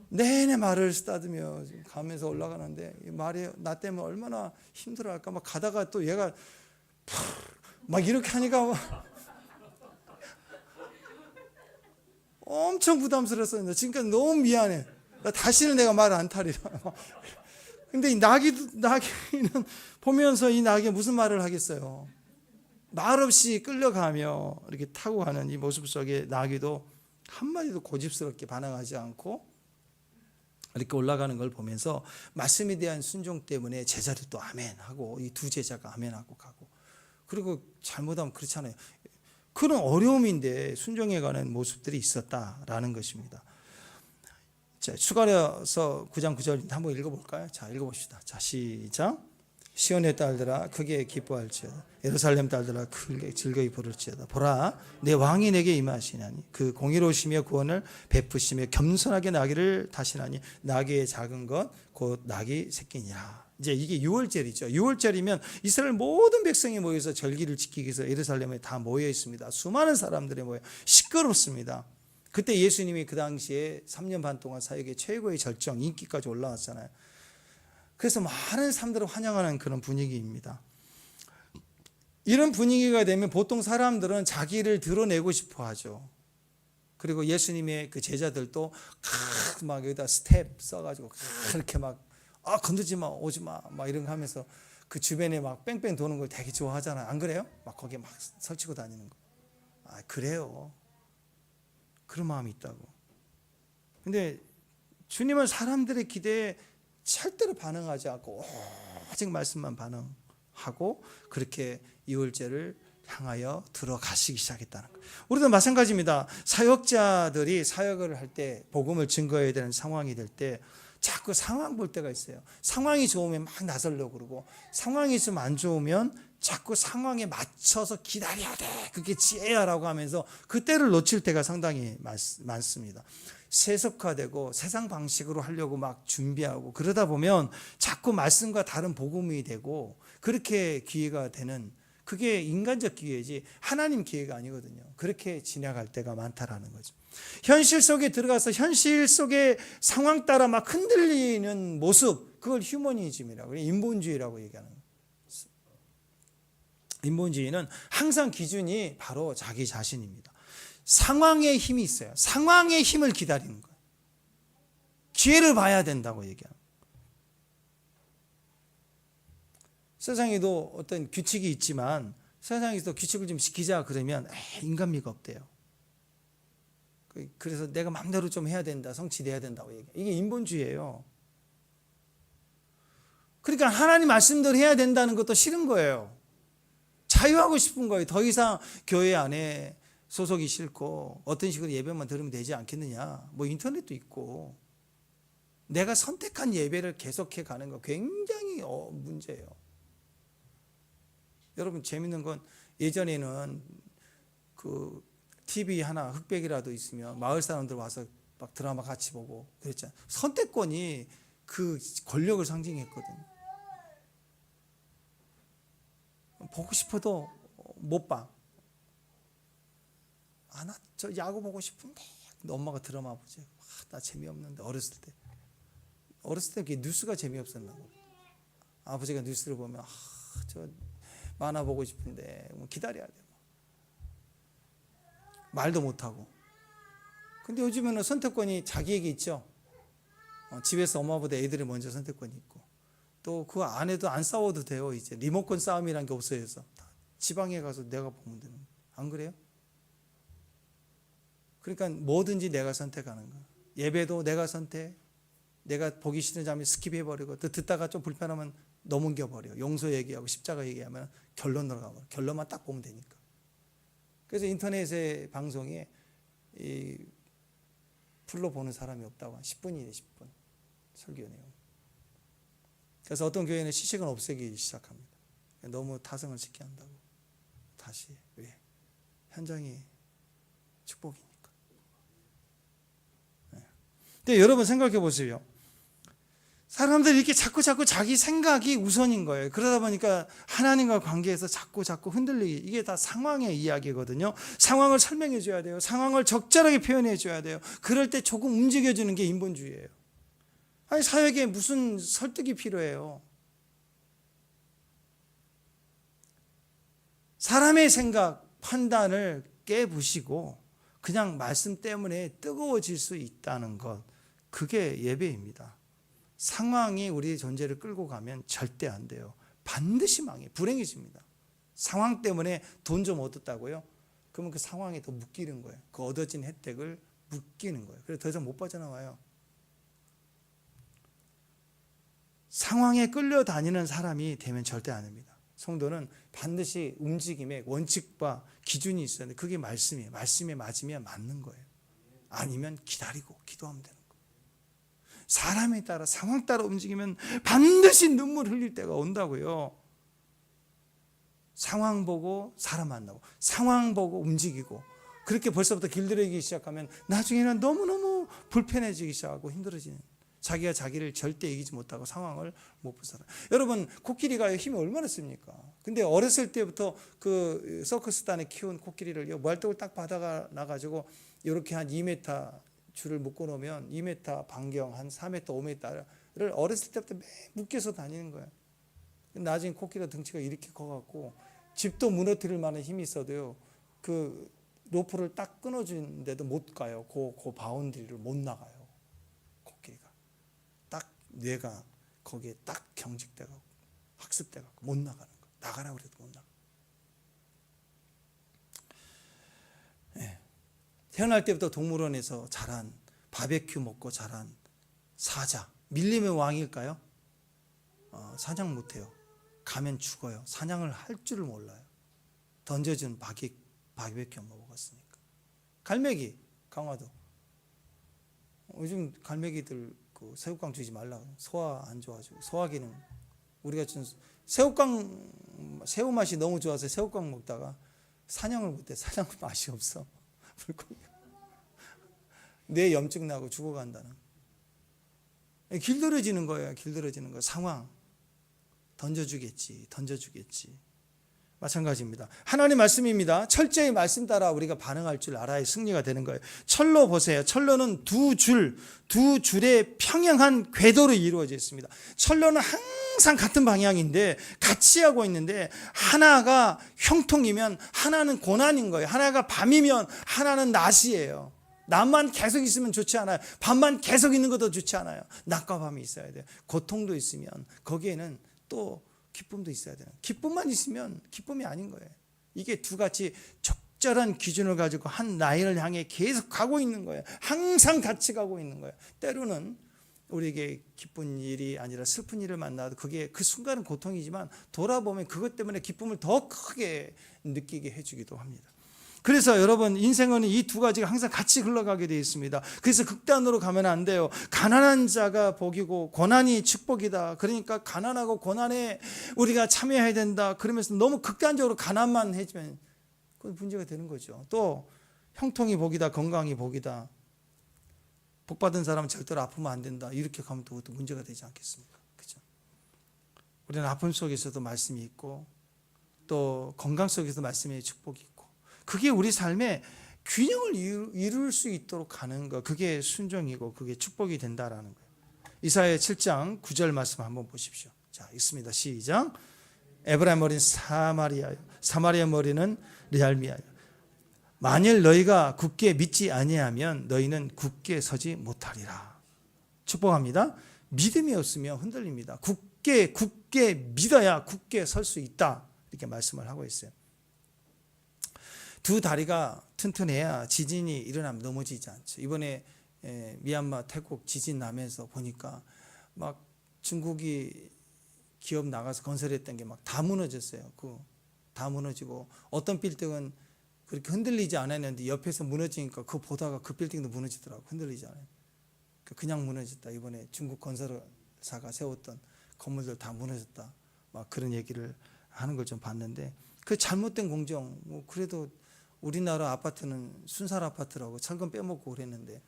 내내 말을 쓰다듬며 가면서 올라가는데 이 말이 나 때문에 얼마나 힘들어할까. 막 가다가 또 얘가 막 이렇게 하니까 엄청 부담스러웠어요. 지금까지 너무 미안해. 다시는 내가 말을 안 타리라. 근데 이 나귀는 보면서 이 나귀가 무슨 말을 하겠어요. 말없이 끌려가며 이렇게 타고 가는 이 모습 속에 나귀도 한마디도 고집스럽게 반응하지 않고 이렇게 올라가는 걸 보면서 말씀에 대한 순종 때문에 제자도 또 아멘하고 이 두 제자가 아멘하고 가고 그리고 잘못하면 그렇잖아요. 그런 어려움인데 순종해 가는 모습들이 있었다라는 것입니다. 자, 추가해서 9장 9절 한번 읽어볼까요? 자, 읽어봅시다. 자, 시작. 시온의 딸들아 크게 기뻐할지어다. 예루살렘 딸들아 크게 즐거이 부를지어다. 보라 내 왕이 내게 임하시나니 그 공의로우시며 구원을 베푸시며 겸손하게 나귀를 타시나니 나귀의 작은 것 곧 나귀 새끼니라. 이제 이게 6월절이죠. 6월절이면 이스라엘 모든 백성이 모여서 절기를 지키기 위해서 예루살렘에 다 모여 있습니다. 수많은 사람들이 모여 시끄럽습니다. 그때 예수님이 그 당시에 3년 반 동안 사역의 최고의 절정 인기까지 올라왔잖아요. 그래서 많은 사람들을 환영하는 그런 분위기입니다. 이런 분위기가 되면 보통 사람들은 자기를 드러내고 싶어 하죠. 그리고 예수님의 그 제자들도 막 여기다 스텝 써가지고 그렇게 막 건드지 마, 오지 마, 막 이런 거 하면서 그 주변에 막 뺑뺑 도는 걸 되게 좋아하잖아요. 안 그래요? 막 거기에 막 설치고 다니는 거. 그래요. 그런 마음이 있다고. 근데 주님은 사람들의 기대에 절대로 반응하지 않고 오직 말씀만 반응하고 그렇게 이월제를 향하여 들어가시기 시작했다는 거예요. 우리도 마찬가지입니다. 사역자들이 사역을 할 때 복음을 증거해야 되는 상황이 될 때 자꾸 상황 볼 때가 있어요. 상황이 좋으면 막 나서려고 그러고 상황이 좀 안 좋으면 자꾸 상황에 맞춰서 기다려야 돼. 그게 지혜야라고 하면서 그때를 놓칠 때가 상당히 많습니다. 세속화되고 세상 방식으로 하려고 막 준비하고 그러다 보면 자꾸 말씀과 다른 복음이 되고 그렇게 기회가 되는 그게 인간적 기회지 하나님 기회가 아니거든요. 그렇게 지나갈 때가 많다라는 거죠. 현실 속에 들어가서 현실 속의 상황 따라 막 흔들리는 모습 그걸 휴머니즘이라고 인본주의라고 얘기하는 거예요. 인본주의는 항상 기준이 바로 자기 자신입니다. 상황에 힘이 있어요. 상황의 힘을 기다리는 거예요. 기회를 봐야 된다고 얘기합니다. 세상에도 어떤 규칙이 있지만 세상에서 규칙을 좀 지키자 그러면 인간미가 없대요. 그래서 내가 마음대로 좀 해야 된다. 성취돼야 된다고 얘기해요. 이게 인본주의예요. 그러니까 하나님 말씀대로 해야 된다는 것도 싫은 거예요. 자유하고 싶은 거예요. 더 이상 교회 안에 소속이 싫고 어떤 식으로 예배만 들으면 되지 않겠느냐. 뭐 인터넷도 있고 내가 선택한 예배를 계속해 가는 거 굉장히 문제예요. 여러분 재밌는 건 예전에는 그 TV 하나 흑백이라도 있으면 마을 사람들 와서 막 드라마 같이 보고 그랬잖아요. 선택권이 그 권력을 상징했거든요. 보고 싶어도 못 봐. 나 저 야구 보고 싶은데. 근데 엄마가 드라마 보지. 나 재미없는데 어렸을 때. 어렸을 때 뉴스가 재미없었나 봐. 아버지가 뉴스를 보면 저 만화 보고 싶은데 뭐 기다려야 돼. 말도 못하고. 근데 요즘에는 선택권이 자기에게 있죠. 집에서 엄마보다 애들이 먼저 선택권이 있고, 또 그 안에도 안 싸워도 돼요. 이제 리모컨 싸움이란 게 없어져서 지방에 가서 내가 보면 되는 거예요. 안 그래요? 그러니까 뭐든지 내가 선택하는 거예요. 예배도 내가 선택. 내가 보기 싫은 장면 스킵해버리고, 또 듣다가 좀 불편하면 넘겨버려. 용서 얘기하고 십자가 얘기하면 결론으로 가버려. 결론만 딱 보면 되니까. 그래서 인터넷의 방송에 풀로 보는 사람이 없다고. 한 10분이네 10분 설교 내용. 그래서 어떤 교회는 시식은 없애기 시작합니다. 너무 타성을 시켜야 한다고. 다시. 왜? 현장이 축복이니까. 네. 근데 여러분 생각해 보세요. 사람들이 이렇게 자꾸 자기 생각이 우선인 거예요. 그러다 보니까 하나님과 관계에서 자꾸 흔들리기. 이게 다 상황의 이야기거든요. 상황을 설명해 줘야 돼요. 상황을 적절하게 표현해 줘야 돼요. 그럴 때 조금 움직여주는 게 인본주의예요. 아니, 사역에 무슨 설득이 필요해요. 사람의 생각, 판단을 깨부시고 그냥 말씀 때문에 뜨거워질 수 있다는 것, 그게 예배입니다. 상황이 우리의 존재를 끌고 가면 절대 안 돼요. 반드시 망해. 불행해집니다. 상황 때문에 돈 좀 얻었다고요? 그러면 그 상황에 더 묶이는 거예요. 그 얻어진 혜택을 묶이는 거예요. 그래서 더 이상 못 빠져나와요. 상황에 끌려다니는 사람이 되면 절대 안 됩니다. 성도는 반드시 움직임의 원칙과 기준이 있어야 돼요. 그게 말씀이에요. 말씀에 맞으면 맞는 거예요. 아니면 기다리고 기도하면 되는 거예요. 사람에 따라, 상황 따라 움직이면 반드시 눈물 흘릴 때가 온다고요. 상황 보고 사람 만나고, 상황 보고 움직이고, 그렇게 벌써부터 길들이기 시작하면 나중에는 너무너무 불편해지기 시작하고 힘들어지는, 자기가 자기를 절대 이기지 못하고 상황을 못 부살아요. 여러분, 코끼리가 힘이 얼마나 씁니까? 근데 어렸을 때부터 그 서커스단에 키운 코끼리를 말뚝을 딱 받아 놔가지고 이렇게 한 2m 줄을 묶어 놓으면 2m 반경 한 4m, 5m를 어렸을 때부터 매 묶여서 다니는 거예요. 나중에 코끼리가 덩치가 이렇게 커갖고 집도 무너뜨릴 만한 힘이 있어도요, 그 로프를 딱 끊어주는데도 못 가요. 그 바운드리를 못 나가요. 코끼리가 딱 뇌가 거기에 딱 경직돼갖고 학습돼갖고 못 나가는 거예요. 나가라 그래도 못 나가. 네. 태어날 때부터 동물원에서 자란, 바베큐 먹고 자란 사자, 밀림의 왕일까요? 사냥 못해요. 가면 죽어요. 사냥을 할 줄을 몰라요. 던져준 바베큐 먹었으니까. 갈매기, 강화도. 요즘 갈매기들 그 새우깡 주지 말라고. 소화 안 좋아지고. 소화기능. 우리가 준 새우 맛이 너무 좋아서 새우깡 먹다가 사냥을 못해. 사냥 맛이 없어. 뇌 염증 나고 죽어간다는. 길들여지는 거예요. 길들여지는 거. 상황. 던져주겠지. 마찬가지입니다. 하나님 말씀입니다. 철저히 말씀 따라 우리가 반응할 줄 알아야 승리가 되는 거예요. 철로 보세요. 철로는 두 줄의 평행한 궤도로 이루어져 있습니다. 철로는 항상 같은 방향인데 같이 하고 있는데, 하나가 형통이면 하나는 고난인 거예요. 하나가 밤이면 하나는 낮이에요. 낮만 계속 있으면 좋지 않아요. 밤만 계속 있는 것도 좋지 않아요. 낮과 밤이 있어야 돼요. 고통도 있으면 거기에는 또 기쁨도 있어야 돼요. 기쁨만 있으면 기쁨이 아닌 거예요. 이게 두 가지 적절한 기준을 가지고 한 라인을 향해 계속 가고 있는 거예요. 항상 같이 가고 있는 거예요. 때로는 우리에게 기쁜 일이 아니라 슬픈 일을 만나도 그게 그 순간은 고통이지만 돌아보면 그것 때문에 기쁨을 더 크게 느끼게 해주기도 합니다. 그래서 여러분, 인생은 이 두 가지가 항상 같이 흘러가게 되어 있습니다. 그래서 극단으로 가면 안 돼요. 가난한 자가 복이고 고난이 축복이다. 그러니까 가난하고 고난에 우리가 참여해야 된다. 그러면서 너무 극단적으로 가난만 해주면 그건 문제가 되는 거죠. 또 형통이 복이다. 건강이 복이다. 복받은 사람은 절대로 아프면 안 된다. 이렇게 가면 또 문제가 되지 않겠습니까? 그죠? 우리는 아픔 속에서도 말씀이 있고 또 건강 속에서도 말씀의 축복이 있고, 그게 우리 삶의 균형을 이룰 수 있도록 하는 거, 그게 순종이고 그게 축복이 된다라는 거예요. 이사야 7장 9절 말씀 한번 보십시오. 자, 읽습니다. 시작. 에브라임 머리는 사마리아요, 사마리아 머리는 리알미아요. 만일 너희가 굳게 믿지 아니하면 너희는 굳게 서지 못하리라. 축복합니다. 믿음이 없으면 흔들립니다. 굳게 믿어야 굳게 설 수 있다, 이렇게 말씀을 하고 있어요. 두 다리가 튼튼해야 지진이 일어나면 넘어지지 않죠. 이번에 미얀마, 태국 지진 나면서 보니까 막 중국이 기업 나가서 건설했던 게 막 다 무너졌어요. 다 무너지고 어떤 빌딩은 그렇게 흔들리지 않았는데 옆에서 무너지니까 그거 보다가 그 빌딩도 무너지더라고. 흔들리지 않아요. 그냥 무너졌다. 이번에 중국 건설사가 세웠던 건물들 다 무너졌다. 막 그런 얘기를 하는 걸 좀 봤는데, 그 잘못된 공정, 뭐 그래도 우리나라 아파트는 순살 아파트라고 철근 빼먹고 그랬는데,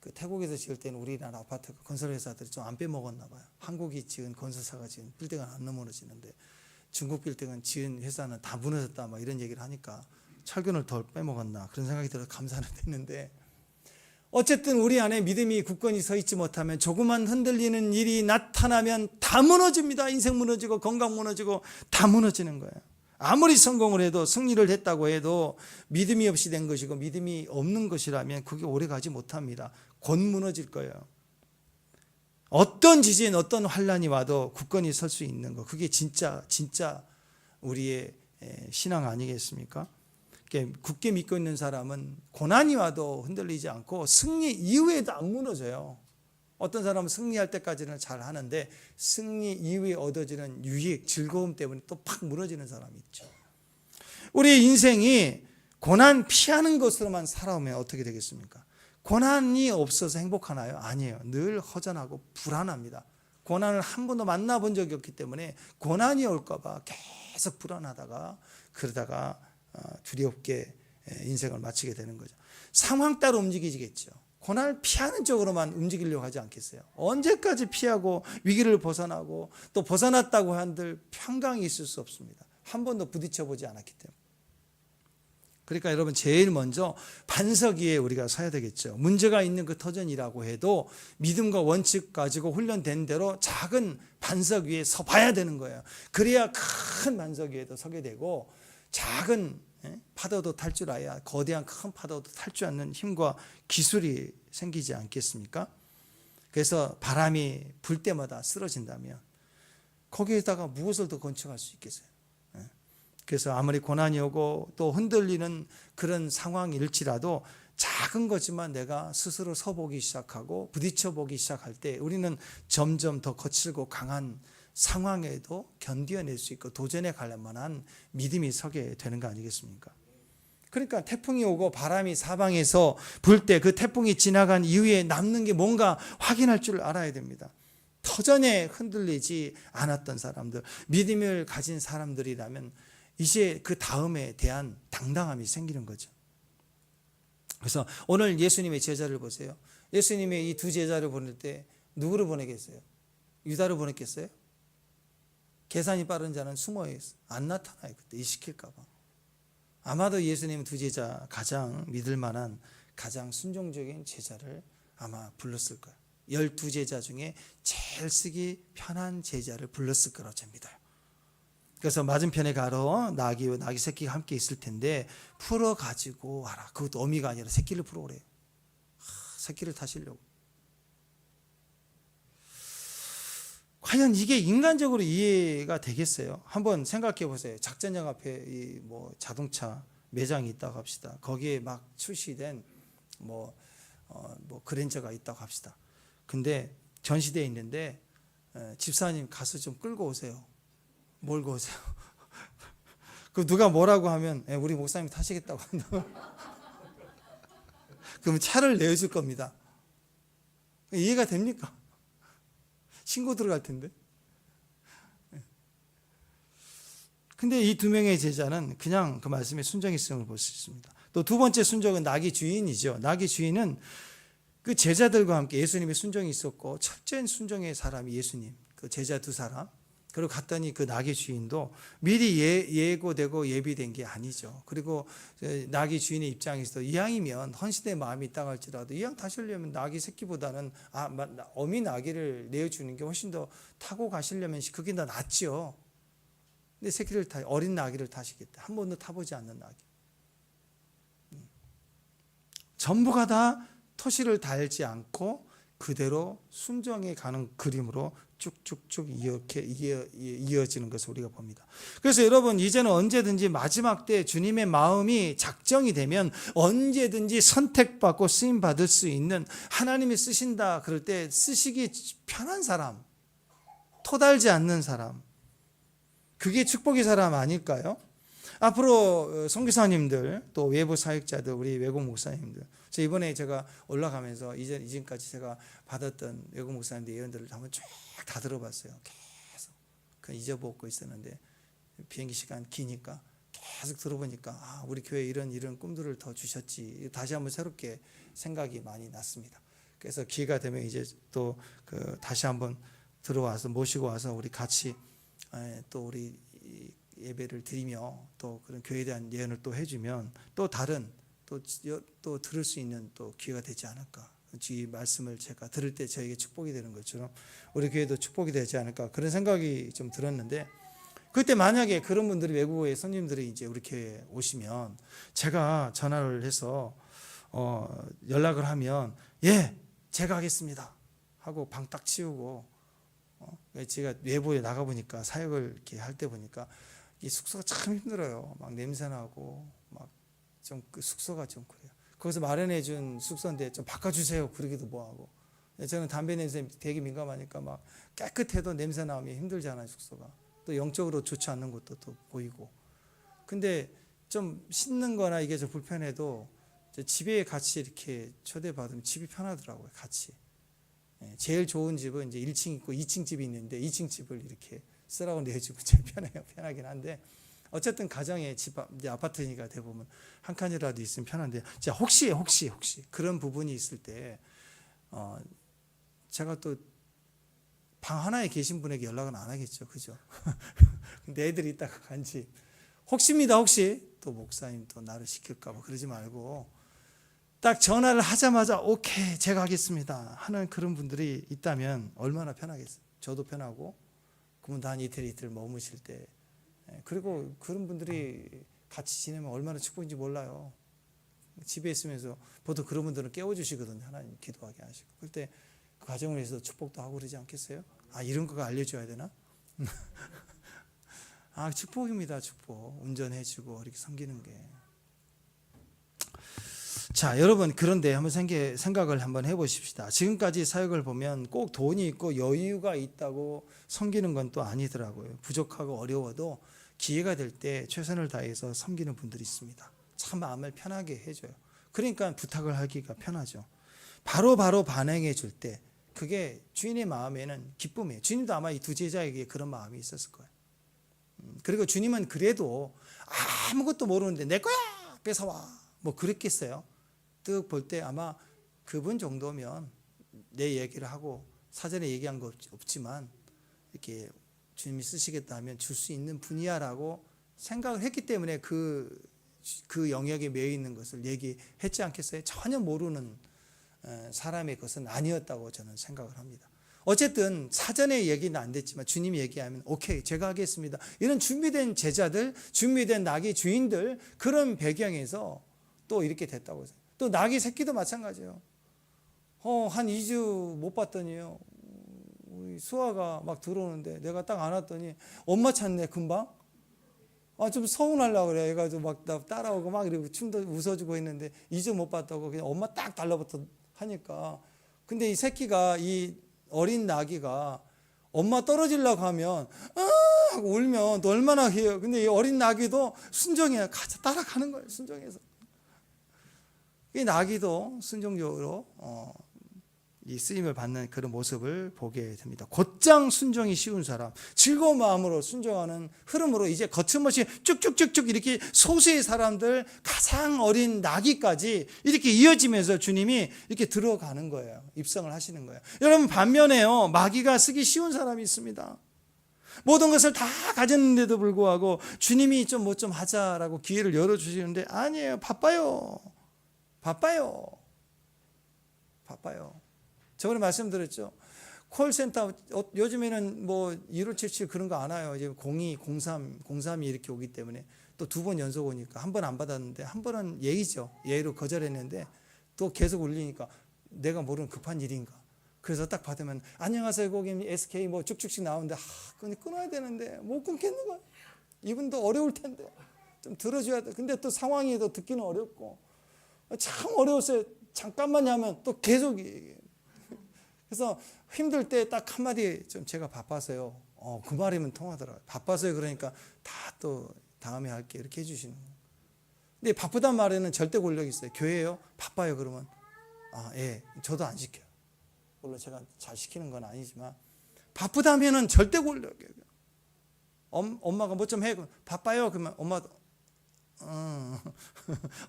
그 태국에서 지을 때는 우리나라 아파트 건설회사들이 좀 안 빼먹었나 봐요. 한국이 지은 건설사가 지은 빌딩은 안 무너지는데 중국 빌딩은 지은 회사는 다 무너졌다, 막 이런 얘기를 하니까 철근을 덜 빼먹었나 그런 생각이 들어서 감사는 됐는데, 어쨌든 우리 안에 믿음이 굳건히 서 있지 못하면 조그만 흔들리는 일이 나타나면 다 무너집니다. 인생 무너지고 건강 무너지고 다 무너지는 거예요. 아무리 성공을 해도, 승리를 했다고 해도 믿음이 없이 된 것이고 믿음이 없는 것이라면 그게 오래 가지 못합니다. 곧 무너질 거예요. 어떤 지진, 어떤 환란이 와도 굳건히 설 수 있는 거, 그게 진짜 우리의 신앙 아니겠습니까? 굳게 믿고 있는 사람은 고난이 와도 흔들리지 않고 승리 이후에도 안 무너져요. 어떤 사람은 승리할 때까지는 잘 하는데 승리 이후에 얻어지는 유익, 즐거움 때문에 또 팍 무너지는 사람이 있죠. 우리의 인생이 고난 피하는 것으로만 살아오면 어떻게 되겠습니까? 고난이 없어서 행복하나요? 아니에요. 늘 허전하고 불안합니다. 고난을 한 번도 만나본 적이 없기 때문에 고난이 올까 봐 계속 불안하다가 그러다가 두렵게 인생을 마치게 되는 거죠. 상황 따라 움직이겠죠. 고난을 피하는 쪽으로만 움직이려고 하지 않겠어요? 언제까지 피하고 위기를 벗어나고 또 벗어났다고 한들 평강이 있을 수 없습니다. 한 번도 부딪혀보지 않았기 때문에. 그러니까 여러분, 제일 먼저 반석 위에 우리가 서야 되겠죠. 문제가 있는 그 터전이라고 해도 믿음과 원칙 가지고 훈련된 대로 작은 반석 위에 서 봐야 되는 거예요. 그래야 큰 반석 위에도 서게 되고 작은 파도도 탈 줄 알아야 거대한 큰 파도도 탈 줄 아는 힘과 기술이 생기지 않겠습니까? 그래서 바람이 불 때마다 쓰러진다면 거기에다가 무엇을 더 건축할 수 있겠어요? 그래서 아무리 고난이 오고 또 흔들리는 그런 상황일지라도 작은 거지만 내가 스스로 서보기 시작하고 부딪혀보기 시작할 때 우리는 점점 더 거칠고 강한 상황에도 견뎌낼 수 있고 도전해 갈 만한 믿음이 서게 되는 거 아니겠습니까? 그러니까 태풍이 오고 바람이 사방에서 불 때 그 태풍이 지나간 이후에 남는 게 뭔가 확인할 줄 알아야 됩니다. 터전에 흔들리지 않았던 사람들, 믿음을 가진 사람들이라면 이제 그 다음에 대한 당당함이 생기는 거죠. 그래서 오늘 예수님의 제자를 보세요. 예수님의 이 두 제자를 보낼 때 누구를 보내겠어요? 유다를 보냈겠어요? 계산이 빠른 자는 숨어 있어. 안 나타나요. 그때 일 시킬까 봐. 아마도 예수님은 두 제자, 가장 믿을 만한 가장 순종적인 제자를 아마 불렀을 거예요. 12제자 중에 제일 쓰기 편한 제자를 불렀을 거라고 저 믿어요. 그래서 맞은편에 가로 나귀 새끼가 함께 있을 텐데 풀어가지고 와라. 그것도 어미가 아니라 새끼를 풀어오래요. 새끼를 타시려고. 과연 이게 인간적으로 이해가 되겠어요? 한번 생각해 보세요. 작전장 앞에 이 뭐 자동차 매장이 있다고 합시다. 거기에 막 출시된 뭐 그랜저가 있다고 합시다. 근데 전시대에 있는데 집사님 가서 좀 끌고 오세요. 몰고 오세요. 그 누가 뭐라고 하면 우리 목사님이 타시겠다고 한다. 그러면 차를 내어줄 겁니다. 이해가 됩니까? 신고 들어갈 텐데. 근데 이 두 명의 제자는 그냥 그 말씀에 순종했음을 볼 수 있습니다. 또 두 번째 순종은 나귀 주인이죠. 나귀 주인은 그 제자들과 함께 예수님의 순종이 있었고, 첫째 순종의 사람이 예수님, 그 제자 두 사람, 그리고 갔더니 그 낙의 주인도 미리 예고되고 예비된 게 아니죠. 그리고 낙의 주인의 입장에서도 이왕이면 헌신의 마음이 있다고 할지라도 이왕 타시려면 낙의 새끼보다는 어미 낙이를 내어주는 게 훨씬 더 타고 가시려면 그게 더 낫죠. 근데 어린 낙이를 타시겠다. 한 번도 타보지 않는 낙이. 전부가 다 토시를 달지 않고 그대로 순정해 가는 그림으로 쭉쭉쭉 이렇게 이어지는 것을 우리가 봅니다. 그래서 여러분 이제는 언제든지 마지막 때 주님의 마음이 작정이 되면 언제든지 선택받고 쓰임받을 수 있는, 하나님이 쓰신다 그럴 때 쓰시기 편한 사람, 토달지 않는 사람, 그게 축복의 사람 아닐까요? 앞으로 선교사님들 또 외부 사역자들, 우리 외국 목사님들, 이번에 제가 올라가면서 이전까지 제가 받았던 외국 목사님들 예언들을 한번 쫙 다 들어봤어요. 계속 잊어먹고 있었는데 비행기 시간 기니까 계속 들어보니까 우리 교회 이런 꿈들을 더 주셨지, 다시 한번 새롭게 생각이 많이 났습니다. 그래서 기회가 되면 이제 또 다시 한번 들어와서 모시고 와서 우리 같이 또 우리 예배를 드리며 또 그런 교회에 대한 예언을 또 해주면 또 다른 또 들을 수 있는 또 기회가 되지 않을까. 이 말씀을 제가 들을 때 저에게 축복이 되는 것처럼 우리 교회도 축복이 되지 않을까, 그런 생각이 좀 들었는데, 그때 만약에 그런 분들이, 외국의 손님들이 이제 우리 교회에 오시면 제가 전화를 해서 연락을 하면 제가 하겠습니다 하고 방 딱 치우고, 제가 외부에 나가 보니까 사역을 이렇게 할 때 보니까 이 숙소가 참 힘들어요. 막 냄새나고 막 좀 그 숙소가 좀 그래요. 거기서 마련해 준 숙소인데 좀 바꿔주세요 그러기도 뭐하고. 저는 담배 냄새 되게 민감하니까 막 깨끗해도 냄새 나면 힘들잖아요. 숙소가 또 영적으로 좋지 않는 것도 또 보이고. 근데 좀 씻는 거나 이게 좀 불편해도 집에 같이 이렇게 초대받으면 집이 편하더라고요. 같이. 제일 좋은 집은 이제 1층 있고 2층 집이 있는데 2층 집을 이렇게 쓰라고 내주고 제일 편해요. 편하긴 한데 어쨌든 가정의 집, 이제 아파트니까 대부분 한 칸이라도 있으면 편한데, 자 혹시 그런 부분이 있을 때 제가 또 방 하나에 계신 분에게 연락은 안 하겠죠, 그죠? 근데 애들이 있다가 간지 혹시입니다. 혹시 또 목사님 또 나를 시킬까 봐 그러지 말고 딱 전화를 하자마자 오케이 제가 하겠습니다 하는 그런 분들이 있다면 얼마나 편하겠어요. 저도 편하고 그분 한 이틀 머무실 때, 그리고 그런 분들이 같이 지내면 얼마나 축복인지 몰라요. 집에 있으면서 보통 그런 분들은 깨워주시거든요. 하나님 기도하게 하시고. 그때 그 가정을 위해서 축복도 하고 그러지 않겠어요? 이런 거가 알려줘야 되나? 축복입니다. 축복. 운전해주고 이렇게 섬기는 게. 자, 여러분, 그런데 한번 생각을 한번 해보십시다. 지금까지 사역을 보면 꼭 돈이 있고 여유가 있다고 섬기는 건 또 아니더라고요. 부족하고 어려워도 기회가 될 때 최선을 다해서 섬기는 분들이 있습니다. 참 마음을 편하게 해줘요. 그러니까 부탁을 하기가 편하죠. 바로 반응해 줄 때 그게 주인의 마음에는 기쁨이에요. 주님도 아마 이 두 제자에게 그런 마음이 있었을 거예요. 그리고 주님은 그래도 아무것도 모르는데 내 거야 뺏어와 뭐 그랬겠어요. 뜩 볼 때 아마 그분 정도면 내 얘기를 하고 사전에 얘기한 거 없지만 이렇게 주님이 쓰시겠다 하면 줄 수 있는 분이야라고 생각을 했기 때문에 그 영역에 매여 있는 것을 얘기했지 않겠어요? 전혀 모르는 사람의 것은 아니었다고 저는 생각을 합니다. 어쨌든 사전에 얘기는 안 됐지만 주님이 얘기하면 오케이 제가 하겠습니다. 이런 준비된 제자들, 준비된 낙의 주인들, 그런 배경에서 또 이렇게 됐다고 해요. 또 낙의 새끼도 마찬가지예요. 한 2주 못 봤더니요, 우리 수아가 막 들어오는데 내가 딱 안았더니 엄마 찾네 금방. 좀 서운하려고 그래. 해가지고 막 나 따라오고 막 이러고 춤도 웃어주고 했는데 2주 못 봤다고 그냥 엄마 딱 달라붙어 하니까. 근데 이 새끼가, 이 어린 나귀가 엄마 떨어지려고 하면 하고 울면 또 얼마나 해요. 근데 이 어린 나귀도 순종해요. 가자 따라가는 거예요. 순종해서. 이 나귀도 순종적으로 이 쓰임을 받는 그런 모습을 보게 됩니다. 곧장 순종이 쉬운 사람, 즐거운 마음으로 순종하는 흐름으로 이제 거침없이 쭉쭉쭉쭉 이렇게 소수의 사람들, 가장 어린 나귀까지 이렇게 이어지면서 주님이 이렇게 들어가는 거예요. 입성을 하시는 거예요. 여러분 반면에요, 마귀가 쓰기 쉬운 사람이 있습니다. 모든 것을 다 가졌는데도 불구하고 주님이 좀 뭐 좀 하자라고 기회를 열어주시는데 아니에요. 바빠요. 저번에 말씀드렸죠. 콜센터 요즘에는 뭐 1577 그런 거 안 와요. 이제 02, 03이 이렇게 오기 때문에 또 2번 연속 오니까 한 번 안 받았는데 한 번은 예의죠. 예의로 거절했는데 또 계속 울리니까 내가 모르는 급한 일인가. 그래서 딱 받으면 안녕하세요 고객님 SK 뭐 쭉쭉씩 나오는데 끊어야 되는데 못 끊겠는 거야. 이분도 어려울 텐데 좀 들어줘야 돼. 근데 또 상황이 또 듣기는 어렵고 참 어려웠어요. 잠깐만 하면 또 계속 얘기해요. 그래서 힘들 때 딱 한마디 좀 제가 바빠서요. 그 말이면 통하더라고요. 바빠서요. 그러니까 다 또 다음에 할게 이렇게 해주시는 거예요. 근데 바쁘단 말에는 절대 권력이 있어요. 교회요? 바빠요. 그러면 예, 저도 안 시켜요. 물론 제가 잘 시키는 건 아니지만 바쁘다면은 절대 권력이에요. 엄마가 뭐 좀 해. 바빠요. 그러면 엄마도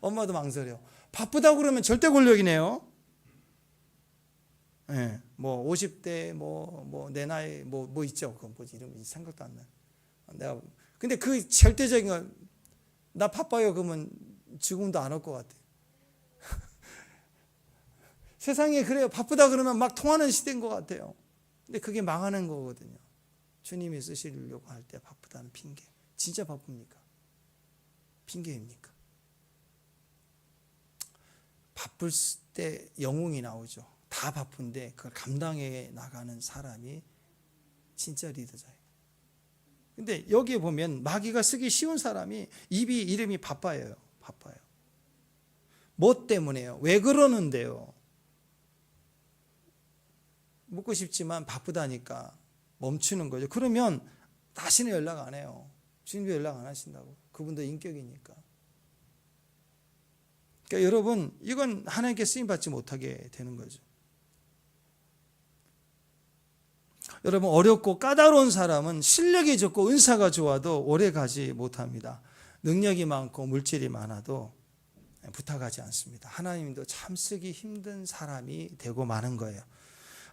엄마도 망설여. 바쁘다고 그러면 절대 권력이네요. 예, 뭐 50대 뭐 내 나이 뭐 있죠. 그건 뭐지 이름 생각도 안 나. 내가 근데 그 절대적인 건 나 바빠요. 그러면 지금도 안 올 것 같아. 세상에 그래요. 바쁘다 그러면 막 통하는 시대인 것 같아요. 근데 그게 망하는 거거든요. 주님이 쓰시려고 할 때 바쁘다는 핑계. 진짜 바쁩니까? 핑계입니까? 바쁠 때 영웅이 나오죠. 다 바쁜데 그걸 감당해 나가는 사람이 진짜 리더자예요. 근데 여기에 보면 마귀가 쓰기 쉬운 사람이 이름이 바빠요. 뭐 때문에요? 왜 그러는데요? 묻고 싶지만 바쁘다니까 멈추는 거죠. 그러면 다시는 연락 안 해요. 주님도 연락 안 하신다고. 그분도 인격이니까. 그러니까 여러분 이건 하나님께 쓰임받지 못하게 되는 거죠. 여러분 어렵고 까다로운 사람은 실력이 좋고 은사가 좋아도 오래 가지 못합니다. 능력이 많고 물질이 많아도 부탁하지 않습니다. 하나님도 참 쓰기 힘든 사람이 되고 마는 거예요.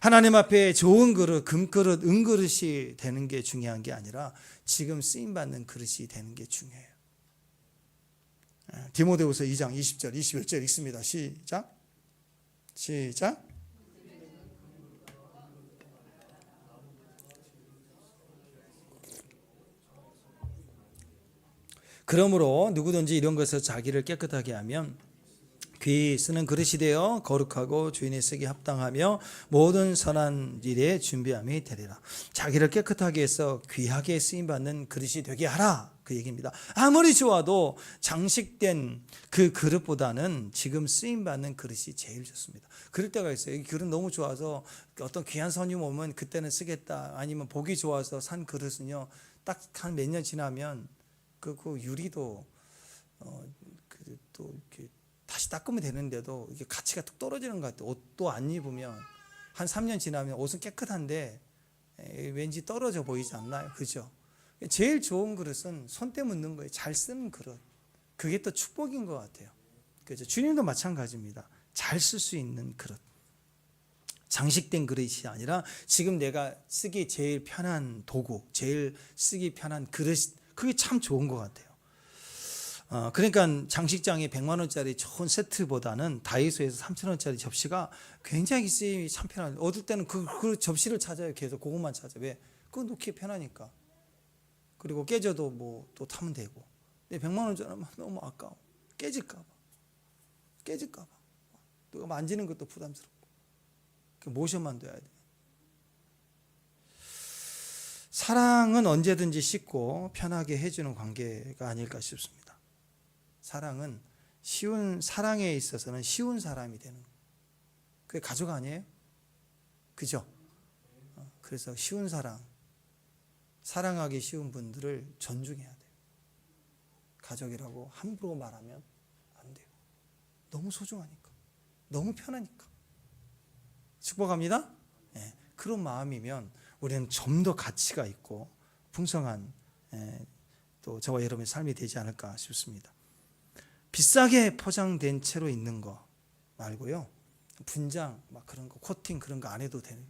하나님 앞에 좋은 그릇, 금그릇, 은그릇이 되는 게 중요한 게 아니라 지금 쓰임받는 그릇이 되는 게 중요해요. 디모데후서 2장 20절, 21절 읽습니다. 시작. 그러므로 누구든지 이런 것에서 자기를 깨끗하게 하면 귀 쓰는 그릇이 되어 거룩하고 주인의 쓰기 합당하며 모든 선한 일에 준비함이 되리라. 자기를 깨끗하게 해서 귀하게 쓰임받는 그릇이 되게 하라, 그 얘기입니다. 아무리 좋아도 장식된 그 그릇보다는 지금 쓰임받는 그릇이 제일 좋습니다. 그럴 때가 있어요. 이 그릇 너무 좋아서 어떤 귀한 손님 오면 그때는 쓰겠다, 아니면 보기 좋아서 산 그릇은요 딱 한 몇 년 지나면 그 유리도 또 이렇게 다시 닦으면 되는데도 이게 가치가 뚝 떨어지는 것 같아요. 옷도 안 입으면 한 3년 지나면 옷은 깨끗한데 왠지 떨어져 보이지 않나요? 그죠? 제일 좋은 그릇은 손때 묻는 거예요. 잘 쓰는 그릇. 그게 또 축복인 것 같아요. 그죠? 주님도 마찬가지입니다. 잘 쓸 수 있는 그릇. 장식된 그릇이 아니라 지금 내가 쓰기 제일 편한 도구, 제일 쓰기 편한 그릇, 그게 참 좋은 것 같아요. 그러니까 장식장에 100만 원짜리 좋은 세트보다는 다이소에서 3천 원짜리 접시가 굉장히 쓰기 참 편해요. 어떨 때는 그 접시를 찾아요. 계속 그것만 찾아요. 왜? 그거 놓기 편하니까. 그리고 깨져도 뭐 또 타면 되고. 근데 100만 원짜리면 너무 아까워. 깨질까 봐. 누가 만지는 것도 부담스럽고. 모셔만 둬야 돼. 사랑은 언제든지 쉽고 편하게 해주는 관계가 아닐까 싶습니다. 사랑은 사랑에 있어서는 쉬운 사람이 되는 거예요. 그게 가족 아니에요? 그죠? 그래서 쉬운 사랑하기 쉬운 분들을 존중해야 돼요. 가족이라고 함부로 말하면 안 돼요. 너무 소중하니까, 너무 편하니까. 축복합니다. 네, 그런 마음이면 우리는 좀 더 가치가 있고 풍성한 또 저와 여러분의 삶이 되지 않을까 싶습니다. 비싸게 포장된 채로 있는 거 말고요, 분장 막 그런 거, 코팅 그런 거 안 해도 되는,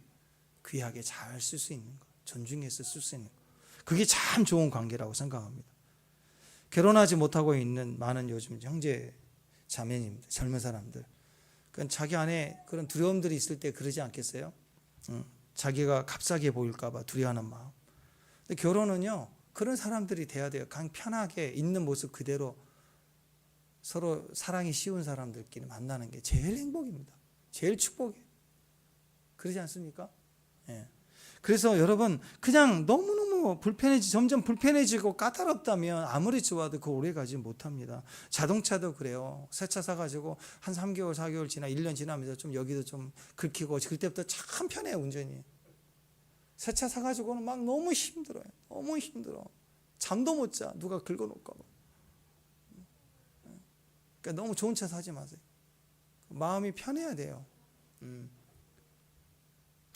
귀하게 잘 쓸 수 있는 거, 존중해서 쓸 수 있는 거, 그게 참 좋은 관계라고 생각합니다. 결혼하지 못하고 있는 많은 요즘 형제 자매님들, 젊은 사람들, 그건 자기 안에 그런 두려움들이 있을 때 그러지 않겠어요? 자기가 값싸게 보일까봐 두려워하는 마음. 근데 결혼은요, 그런 사람들이 돼야 돼요. 그냥 편하게 있는 모습 그대로 서로 사랑이 쉬운 사람들끼리 만나는 게 제일 행복입니다. 제일 축복이에요. 그러지 않습니까? 예. 그래서 여러분, 그냥 너무너무 점점 불편해지고 까다롭다면 아무리 좋아도 그 오래 가지 못합니다. 자동차도 그래요. 새 차 사가지고 한 3개월, 4개월 지나 1년 지나면서 좀 여기도 좀 긁히고 그때부터 참 편해요, 운전이. 새 차 사가지고는 막 너무 힘들어요. 너무 힘들어. 잠도 못 자. 누가 긁어놓을까 봐. 그러니까 너무 좋은 차 사지 마세요. 마음이 편해야 돼요.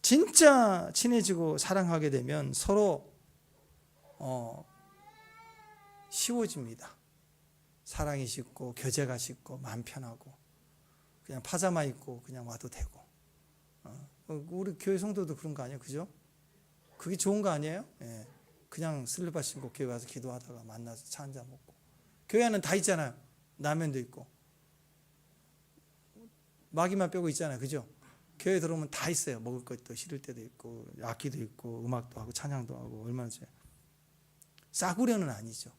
진짜 친해지고 사랑하게 되면 서로 쉬워집니다. 사랑이 쉽고 교제가 쉽고 마음 편하고 그냥 파자마 입고 그냥 와도 되고. 우리 교회 성도도 그런 거 아니에요, 그죠? 그게 좋은 거 아니에요? 예. 그냥 슬리퍼 신고 교회 와서 기도하다가 만나서 차 한잔 먹고. 교회 안은 다 있잖아요. 라면도 있고 마귀만 빼고 있잖아요, 그죠? 교회 들어오면 다 있어요. 먹을 것도 실을 때도 있고 악기도 있고 음악도 하고 찬양도 하고 얼마나 좋아요. 싸구려는 아니죠.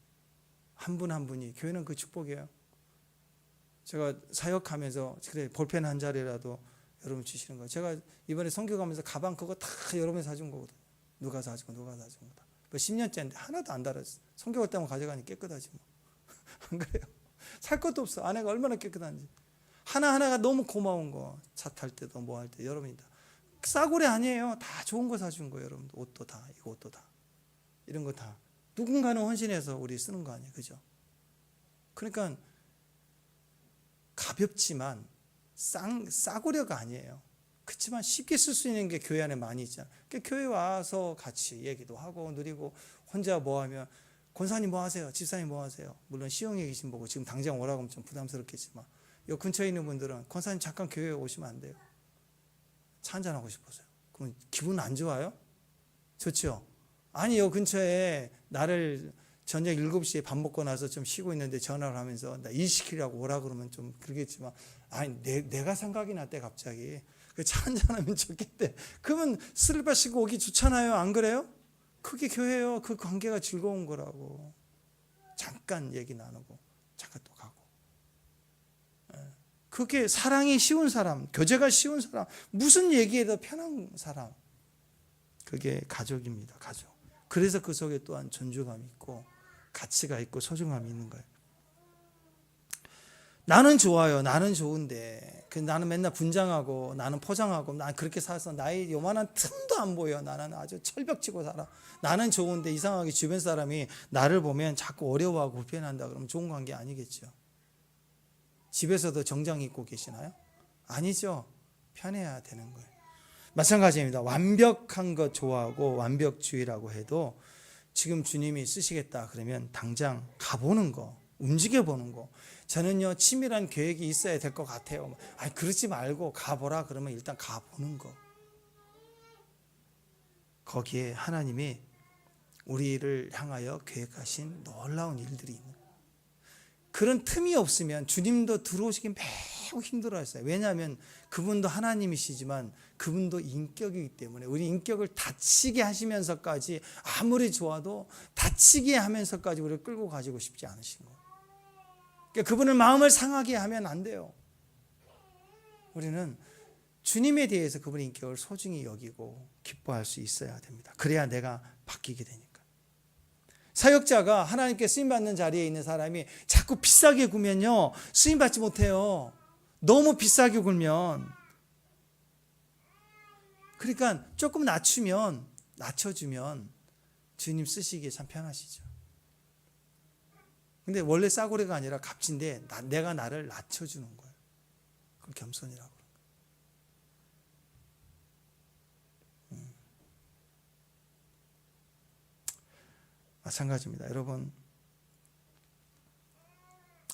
한 분 한 분이. 교회는 그 축복이에요. 제가 사역하면서 그래 볼펜 한 자리라도 여러분 주시는 거예요. 제가 이번에 선교 가면서 가방 그거 다 여러분이 사준 거거든요. 누가 사준 거다. 10년째인데 하나도 안 달았어요. 선교 올 때만 가져가니 깨끗하지 뭐. 안 그래요? 살 것도 없어. 아내가 얼마나 깨끗한지. 하나하나가 너무 고마운 거. 차 탈 때도 뭐 할 때 여러분이 다 싸구려 아니에요. 다 좋은 거 사준 거예요, 여러분. 옷도 다, 이거 옷도 다. 이런 거 다. 누군가는 헌신해서 우리 쓰는 거 아니에요, 그죠? 그러니까 가볍지만 싸구려가 아니에요. 그렇지만 쉽게 쓸 수 있는 게 교회 안에 많이 있잖아요. 그러니까 교회 와서 같이 얘기도 하고 누리고 혼자 뭐 하면 권사님 뭐 하세요? 집사님 뭐 하세요? 물론 시흥에 계신 보고 지금 당장 오라고 하면 좀 부담스럽겠지만 요 근처에 있는 분들은 권사님 잠깐 교회에 오시면 안 돼요? 차 한잔하고 싶어서요. 그럼 기분 안 좋아요? 좋죠? 아니 요 근처에 나를 저녁 7시에 밥 먹고 나서 좀 쉬고 있는데 전화를 하면서 나 일 시키려고 오라 그러면 좀 그러겠지만 아니 내가 생각이 났대 갑자기. 차 한잔하면 좋겠대. 그러면 슬리퍼 신고 오기 좋잖아요. 안 그래요? 그게 교회예요. 그 관계가 즐거운 거라고. 잠깐 얘기 나누고 잠깐 또 가고. 그게 사랑이 쉬운 사람, 교제가 쉬운 사람, 무슨 얘기해도 편한 사람. 그게 가족입니다. 가족. 그래서 그 속에 또한 존중감이 있고 가치가 있고 소중함이 있는 거예요. 나는 좋아요. 나는 좋은데 나는 맨날 분장하고 나는 포장하고 난 그렇게 살아서 나의 요만한 틈도 안 보여. 나는 아주 철벽치고 살아. 나는 좋은데 이상하게 주변 사람이 나를 보면 자꾸 어려워하고 불편한다 그러면 좋은 관계 아니겠죠. 집에서도 정장 입고 계시나요? 아니죠. 편해야 되는 거예요. 마찬가지입니다. 완벽한 것 좋아하고 완벽주의라고 해도 지금 주님이 쓰시겠다 그러면 당장 가보는 거, 움직여보는 거. 저는요 치밀한 계획이 있어야 될 것 같아요. 아니 그러지 말고 가보라 그러면 일단 가보는 거. 거기에 하나님이 우리를 향하여 계획하신 놀라운 일들이 있는 거예요. 그런 틈이 없으면 주님도 들어오시기 매우 힘들어했어요. 왜냐하면 그분도 하나님이시지만 그분도 인격이기 때문에 우리 인격을 다치게 하시면서까지 아무리 좋아도 다치게 하면서까지 우리를 끌고 가지고 싶지 않으신 거예요. 그러니까 그분을 마음을 상하게 하면 안 돼요. 우리는 주님에 대해서 그분의 인격을 소중히 여기고 기뻐할 수 있어야 됩니다. 그래야 내가 바뀌게 되니까. 사역자가 하나님께 쓰임받는 자리에 있는 사람이 자꾸 비싸게 구면요 쓰임받지 못해요. 너무 비싸게 굴면. 그러니까 조금 낮춰주면 주님 쓰시기에 참 편하시죠. 근데 원래 싸구려가 아니라 값진데 내가 나를 낮춰주는 거예요. 그걸 겸손이라고 그러는 거예요. 마찬가지입니다. 여러분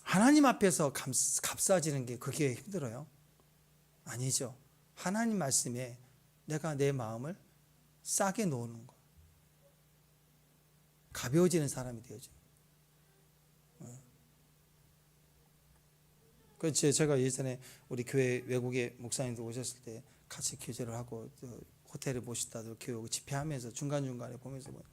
하나님 앞에서 값싸지는 게 그게 힘들어요? 아니죠. 하나님 말씀에 내가 내 마음을 싸게 놓는 거. 가벼워지는 사람이 되어져. 그렇지. 제가 예전에 우리 교회 외국에 목사님들 오셨을 때 같이 교제를 하고 호텔에 모시다도 교회 집회하면서 중간중간에 보면서 뭐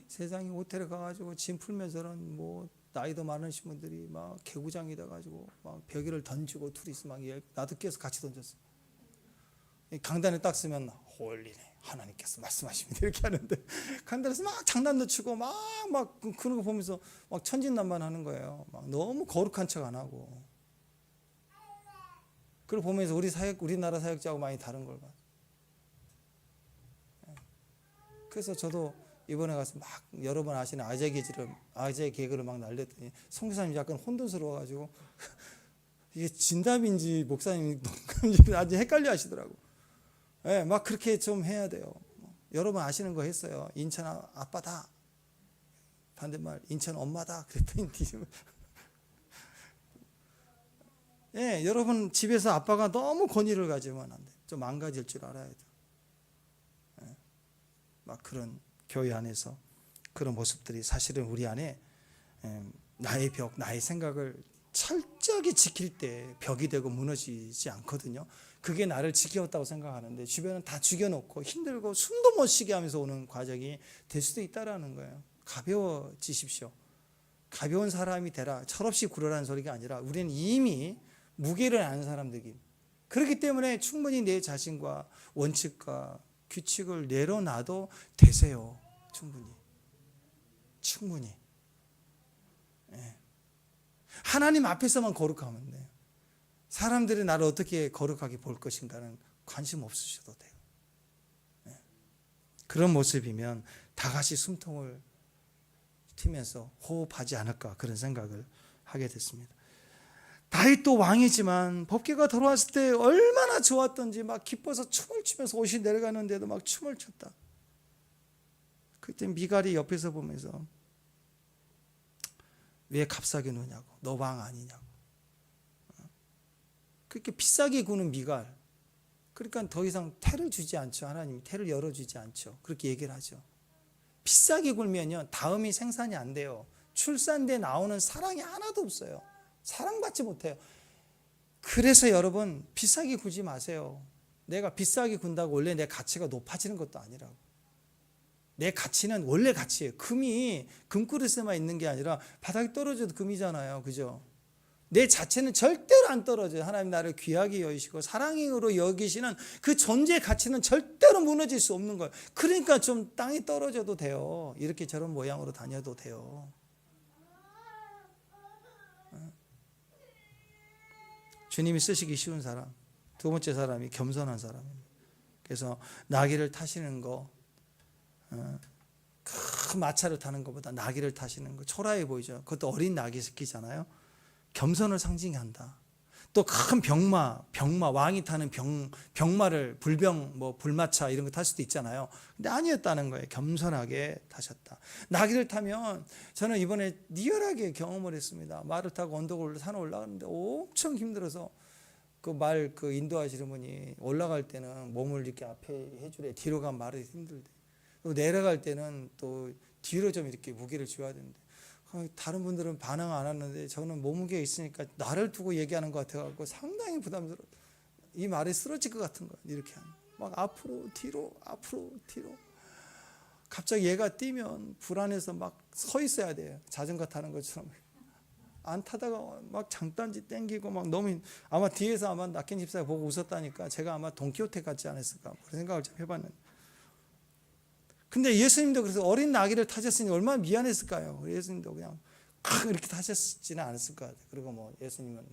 세상에 호텔에 가가지고 짐 풀면서는 뭐 나이도 많으신 분들이 막 개구장이 돼가지고 막 벽에를 던지고 둘이서 막 나도 껴서 같이 던졌어. 강단에 딱 쓰면 홀리네 하나님께서 말씀하십니다 이렇게 하는데 강단에서 막 장난도 치고 막 그런 거 보면서 막 천진난만하는 거예요. 막 너무 거룩한 척 안 하고. 그걸 보면서 우리나라 사역자하고 많이 다른 걸 봐. 그래서 저도 이번에 가서 막 여러분 아시는 아재 개그를 막 날렸더니 선교사님이 약간 혼돈스러워가지고 이게 진담인지 목사님 농담인지 아주 헷갈려 하시더라고. 네, 막 그렇게 좀 해야 돼요. 여러분 아시는 거 했어요. 인천 아빠다. 반대말 인천 엄마다. 그랬더니 예, 여러분 집에서 아빠가 너무 권위를 가지면 안 돼. 좀 망가질 줄 알아야 돼. 예, 막 그런 교회 안에서 그런 모습들이 사실은 우리 안에 나의 벽, 나의 생각을 철저하게 지킬 때 벽이 되고 무너지지 않거든요. 그게 나를 지켰다고 생각하는데 주변은 다 죽여놓고 힘들고 숨도 못 쉬게 하면서 오는 과정이 될 수도 있다라는 거예요. 가벼워지십시오. 가벼운 사람이 되라. 철없이 굴어라는 소리가 아니라 우리는 이미 무게를 아는 사람들이기. 그렇기 때문에 충분히 내 자신과 원칙과 규칙을 내려놔도 되세요. 충분히. 예. 하나님 앞에서만 거룩하면 돼요. 사람들이 나를 어떻게 거룩하게 볼 것인가는 관심 없으셔도 돼요. 예. 그런 모습이면 다 같이 숨통을 튀면서 호흡하지 않을까 그런 생각을 하게 됐습니다. 다윗도 왕이지만 법궤가 돌아왔을 때 얼마나 좋았던지 막 기뻐서 춤을 추면서 옷이 내려가는데도 막 춤을 췄다. 그때 미갈이 옆에서 보면서 왜 값싸게 노냐고, 너 왕 아니냐고. 그렇게 비싸게 구는 미갈. 그러니까 더 이상 태를 주지 않죠. 하나님이 태를 열어주지 않죠. 그렇게 얘기를 하죠. 비싸게 굴면요 다음이 생산이 안 돼요. 출산돼 나오는 사랑이 하나도 없어요. 사랑받지 못해요. 그래서 여러분 비싸게 굴지 마세요. 내가 비싸게 군다고 원래 내 가치가 높아지는 것도 아니라고. 내 가치는 원래 가치예요. 금이 금그릇에만 있는 게 아니라 바닥에 떨어져도 금이잖아요. 그죠? 내 자체는 절대로 안 떨어져요. 하나님 나를 귀하게 여기시고 사랑으로 여기시는 그 존재의 가치는 절대로 무너질 수 없는 거예요. 그러니까 좀 땅이 떨어져도 돼요. 이렇게 저런 모양으로 다녀도 돼요. 주님이 쓰시기 쉬운 사람. 두 번째 사람이 겸손한 사람입니다. 그래서 나귀를 타시는 거, 큰 마차를 타는 것보다 나귀를 타시는 거 초라해 보이죠. 그것도 어린 나귀 새끼잖아요. 겸손을 상징한다. 또 큰 병마 왕이 타는 병마를 불마차 이런 거 탈 수도 있잖아요. 근데 아니었다는 거예요. 겸손하게 타셨다. 나귀를 타면 저는 이번에 리얼하게 경험을 했습니다. 말을 타고 언덕을 산에 올라가는데 엄청 힘들어서 그 인도하시는 분이 올라갈 때는 몸을 이렇게 앞에 해주래. 뒤로 가면 말이 힘들대. 또 내려갈 때는 또 뒤로 좀 이렇게 무게를 줘야 되는데 다른 분들은 반응 안 하는데 저는 몸무게가 있으니까 나를 두고 얘기하는 것 같아서 상당히 부담스러워. 이 말이 쓰러질 것 같은 거야. 이렇게 하면 막 앞으로 뒤로. 갑자기 얘가 뛰면 불안해서 막 서 있어야 돼요. 자전거 타는 것처럼. 안 타다가 막 장단지 땡기고 막 너무 아마 뒤에서 아마 낙현 집사가 보고 웃었다니까 제가 아마 돈키호테 같지 않았을까 그런 생각을 좀 해봤는데. 근데 예수님도 그래서 어린 나귀를 타셨으니 얼마나 미안했을까요? 예수님도 그냥 이렇게 타셨지는 않았을 것 같아요. 그리고 예수님은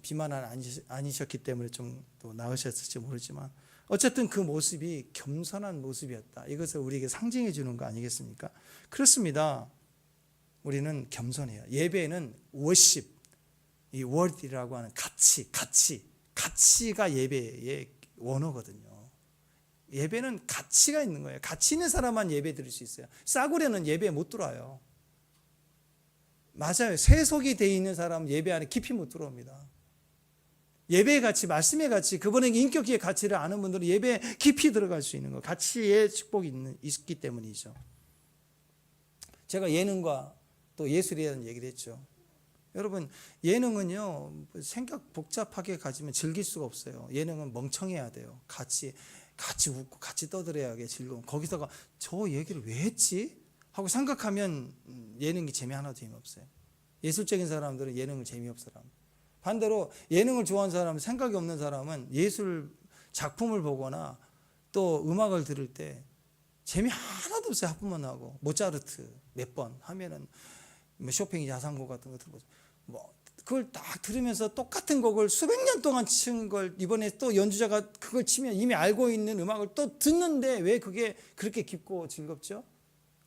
비만은 아니셨기 때문에 좀 또 나으셨을지 모르지만 어쨌든 그 모습이 겸손한 모습이었다. 이것을 우리에게 상징해 주는 거 아니겠습니까? 그렇습니다. 우리는 겸손해요. 예배는 worship, 이 word이라고 하는 가치가 예배의 원어거든요. 예배는 가치가 있는 거예요. 가치 있는 사람만 예배 드릴 수 있어요. 싸구려는 예배 못 들어와요. 맞아요. 세속이 돼 있는 사람은 예배 안에 깊이 못 들어옵니다. 예배의 가치, 말씀의 가치, 그분의 인격의 가치를 아는 분들은 예배에 깊이 들어갈 수 있는 거. 가치의 축복이 있기 때문이죠. 제가 예능과 또 예술이라는 얘기를 했죠. 여러분, 예능은요, 생각 복잡하게 가지면 즐길 수가 없어요. 예능은 멍청해야 돼요. 같이 웃고 같이 떠들어야 하게 즐거운. 거기다가 저 얘기를 왜 했지? 하고 생각하면 예능이 재미 하나도 재미없어요. 예술적인 사람들은 예능을 재미없어 합니다. 반대로 예능을 좋아하는 사람은, 생각이 없는 사람은 예술 작품을 보거나 또 음악을 들을 때 재미 하나도 없어요. 하품만 하고. 모차르트 몇 번 하면은 뭐 쇼팽이 야상곡 같은 거 들어보죠. 뭐 그걸 딱 들으면서 똑같은 곡을 수백 년 동안 친 걸 이번에 또 연주자가 그걸 치면 이미 알고 있는 음악을 또 듣는데 왜 그게 그렇게 깊고 즐겁죠?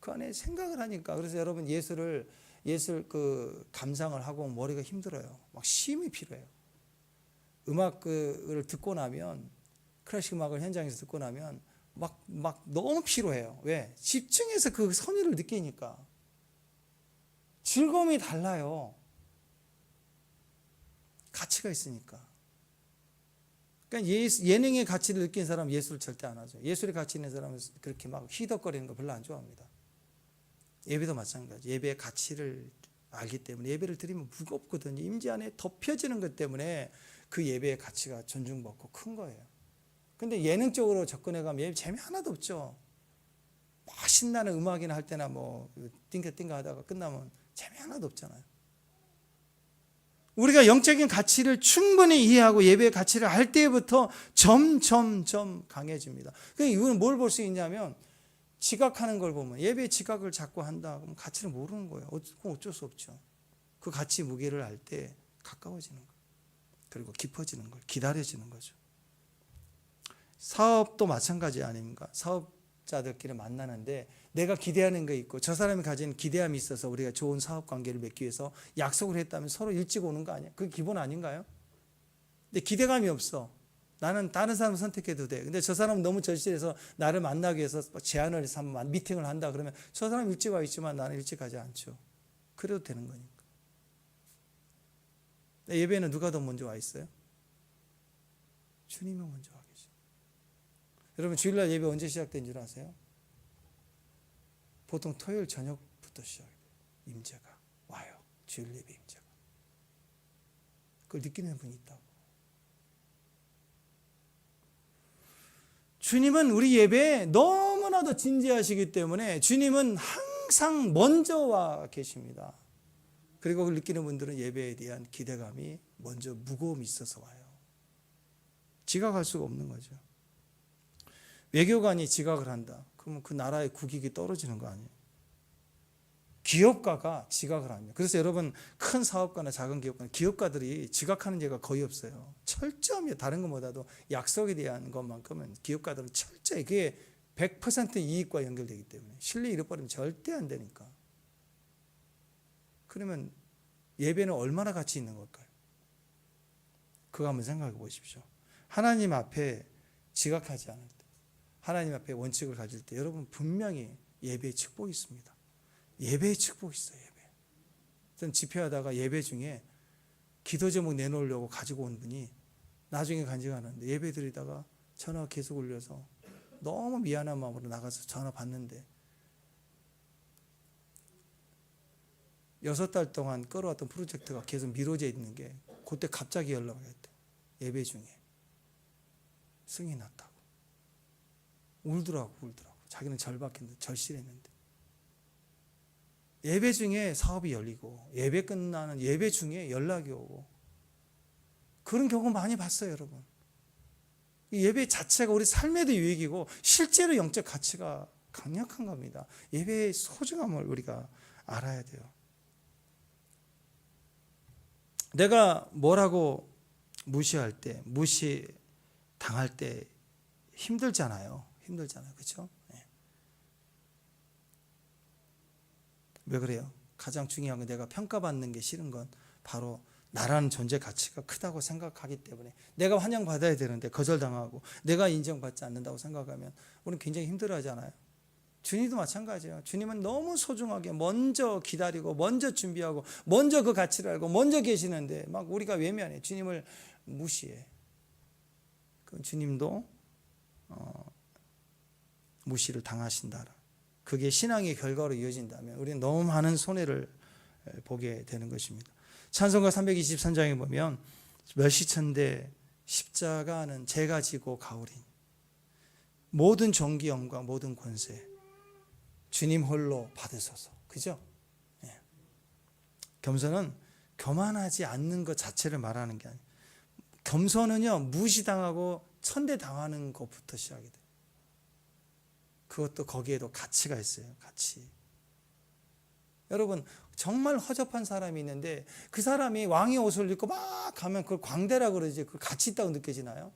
그 안에 생각을 하니까. 그래서 여러분, 예술 그 감상을 하고 머리가 힘들어요. 막 쉼이 필요해요. 음악을 듣고 나면, 클래식 음악을 현장에서 듣고 나면 막 너무 피로해요. 왜? 집중해서 그 선율을 느끼니까. 즐거움이 달라요. 가치가 있으니까. 그러니까 예능의 가치를 느낀 사람은 예술을 절대 안 하죠. 예술의 가치 있는 사람은 그렇게 막 휘덕거리는 거 별로 안 좋아합니다. 예배도 마찬가지. 예배의 가치를 알기 때문에 예배를 드리면 무겁거든요. 임재 안에 덮여지는 것 때문에 그 예배의 가치가 존중받고 큰 거예요. 근데 예능적으로 접근해 가면 예배 재미 하나도 없죠. 막 신나는 음악이나 할 때나 뭐 띵가띵가 하다가 끝나면 재미 하나도 없잖아요. 우리가 영적인 가치를 충분히 이해하고 예배의 가치를 알 때부터 점점 강해집니다. 그러니까 이거는 뭘 볼 수 있냐면, 지각하는 걸 보면, 예배의 지각을 자꾸 한다 그러면 가치를 모르는 거예요. 어쩔 수 없죠. 그 가치 무게를 알 때 가까워지는 거예요. 그리고 깊어지는 걸 기다려지는 거죠. 사업도 마찬가지 아닙니까? 사업자들끼리 만나는데 내가 기대하는 게 있고 저 사람이 가진 기대함이 있어서 우리가 좋은 사업 관계를 맺기 위해서 약속을 했다면 서로 일찍 오는 거 아니야? 그게 기본 아닌가요? 근데 기대감이 없어. 나는 다른 사람을 선택해도 돼. 근데 저 사람은 너무 절실해서 나를 만나기 위해서 제안을 해서 한번 미팅을 한다 그러면 저 사람 일찍 와 있지만 나는 일찍 가지 않죠. 그래도 되는 거니까. 예배는 누가 더 먼저 와 있어요? 주님이 먼저 와 계죠. 여러분, 주일날 예배 언제 시작된 줄 아세요? 보통 토요일 저녁부터 시작해요. 임재가 와요. 주일 예배 임재가. 그걸 느끼는 분이 있다고. 주님은 우리 예배에 너무나도 진지하시기 때문에 주님은 항상 먼저 와 계십니다. 그리고 그걸 느끼는 분들은 예배에 대한 기대감이 먼저 무거움이 있어서 와요. 지각할 수가 없는 거죠. 외교관이 지각을 한다. 그러면 그 나라의 국익이 떨어지는 거 아니에요? 기업가가 지각을 하면. 그래서 여러분, 큰 사업가나 작은 기업가들이 지각하는 예가 거의 없어요. 철저합니다. 다른 것보다도 약속에 대한 것만큼은 기업가들은 철저히, 그게 100% 이익과 연결되기 때문에 신뢰 잃어버리면 절대 안 되니까. 그러면 예배는 얼마나 가치 있는 걸까요? 그거 한번 생각해 보십시오. 하나님 앞에 지각하지 않을 때, 하나님 앞에 원칙을 가질 때 여러분 분명히 예배의 축복이 있습니다. 예배의 축복이 있어요. 예배. 저는 집회하다가 예배 중에 기도 제목 내놓으려고 가지고 온 분이 나중에 간증하는데, 예배 드리다가 전화가 계속 울려서 너무 미안한 마음으로 나가서 전화 받는데 6달 동안 끌어왔던 프로젝트가 계속 미뤄져 있는 게 그때 갑자기 연락을 했대. 예배 중에 승인이 났다고. 울더라고. 자기는 절박했는데, 절실했는데. 예배 중에 사업이 열리고 예배 끝나는 예배 중에 연락이 오고, 그런 경우 많이 봤어요. 여러분, 이 예배 자체가 우리 삶에도 유익이고 실제로 영적 가치가 강력한 겁니다. 예배의 소중함을 우리가 알아야 돼요. 내가 뭐라고 무시할 때, 무시당할 때 힘들잖아요. 그렇죠? 네. 왜 그래요? 가장 중요한 건, 내가 평가받는 게 싫은 건 바로 나라는 존재 가치가 크다고 생각하기 때문에, 내가 환영받아야 되는데 거절당하고 내가 인정받지 않는다고 생각하면 우리는 굉장히 힘들어하잖아요. 주님도 마찬가지예요. 주님은 너무 소중하게 먼저 기다리고 먼저 준비하고 먼저 그 가치를 알고 먼저 계시는데 막 우리가 외면해, 주님을 무시해. 그 주님도 무시를 당하신다. 그게 신앙의 결과로 이어진다면 우리는 너무 많은 손해를 보게 되는 것입니다. 찬송가 323장에 보면 멸시천대 십자가는 제가 지고 가오리니 모든 존귀 영광 모든 권세 주님 홀로 받으소서. 그죠? 예. 겸손은 교만하지 않는 것 자체를 말하는 게 아니에요. 겸손은요, 무시당하고 천대당하는 것부터 시작이 돼요. 그것도 거기에도 가치가 있어요. 가치. 여러분, 정말 허접한 사람이 있는데 그 사람이 왕의 옷을 입고 막 가면 그걸 광대라 그러지, 그 가치 있다고 느껴지나요?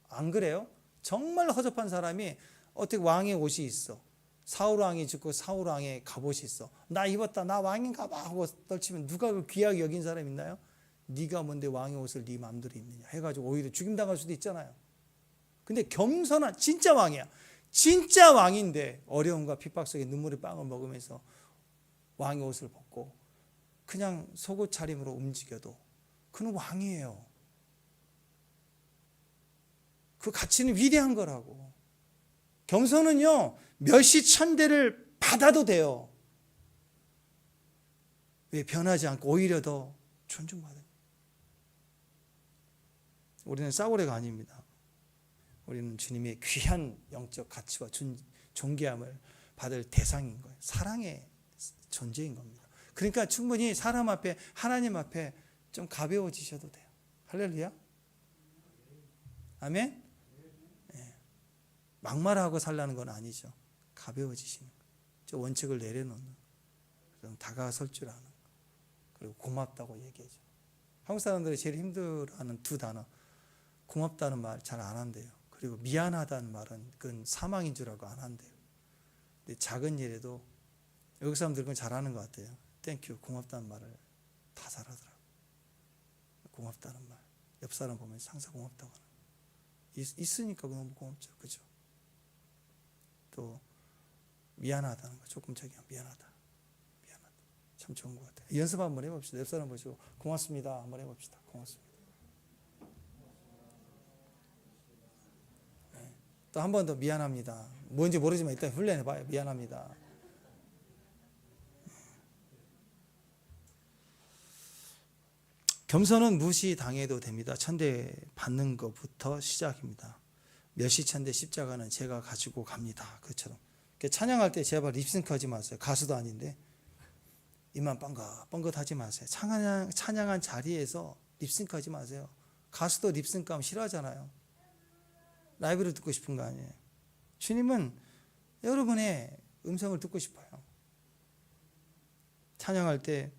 안 그래요? 정말 허접한 사람이 어떻게 왕의 옷이 있어. 사울왕이 죽고 사울왕의 갑옷이 있어. 나 입었다, 나 왕인가 봐 하고 떨치면 누가 그 귀하게 여긴 사람 있나요? 네가 뭔데 왕의 옷을 네 마음대로 입느냐 해가지고 오히려 죽임당할 수도 있잖아요. 근데 겸손한 진짜 왕이야. 진짜 왕인데 어려움과 핍박 속에 눈물의 빵을 먹으면서 왕의 옷을 벗고 그냥 속옷 차림으로 움직여도 그는 왕이에요. 그 가치는 위대한 거라고. 겸손은요, 멸시천대를 받아도 돼요. 왜? 변하지 않고 오히려 더 존중받아요. 우리는 싸구려가 아닙니다. 우리는 주님의 귀한 영적 가치와 존귀함을 받을 대상인 거예요. 사랑의 존재인 겁니다. 그러니까 충분히 사람 앞에, 하나님 앞에 좀 가벼워지셔도 돼요. 할렐루야. 아멘. 네. 막말하고 살라는 건 아니죠. 가벼워지시는 거예요. 저 원칙을 내려놓는, 그럼 다가설 줄 아는, 그리고 고맙다고 얘기하죠. 한국 사람들이 제일 힘들어하는 두 단어, 고맙다는 말 잘 안 한대요. 그리고 미안하다는 말은 그건 사망인 줄 알고 안 한대요. 근데 작은 일에도 여기 사람들은 그건 잘하는 것 같아요. 땡큐, 고맙다는 말을 다 잘하더라고요. 고맙다는 말. 옆 사람 보면서 항상 고맙다고 하는 거. 있으니까 너무 고맙죠. 그죠? 또 미안하다는 거. 조금 저기 미안하다. 미안하다. 참 좋은 것 같아요. 연습 한번 해봅시다. 옆 사람 보시고 고맙습니다. 한번 해봅시다. 고맙습니다. 네. 또 한 번 더 미안합니다. 뭔지 모르지만 일단 훈련해봐요. 미안합니다. 겸손은 무시당해도 됩니다. 천대 받는 것부터 시작입니다. 멸시천대 십자가는 제가 가지고 갑니다. 그처럼 찬양할 때 제발 립싱크하지 마세요. 가수도 아닌데 입만 뻥긋하지 마세요. 찬양한 자리에서 립싱크하지 마세요. 가수도 립싱크하면 싫어하잖아요. 라이브를 듣고 싶은 거 아니에요. 주님은 여러분의 음성을 듣고 싶어요. 찬양할 때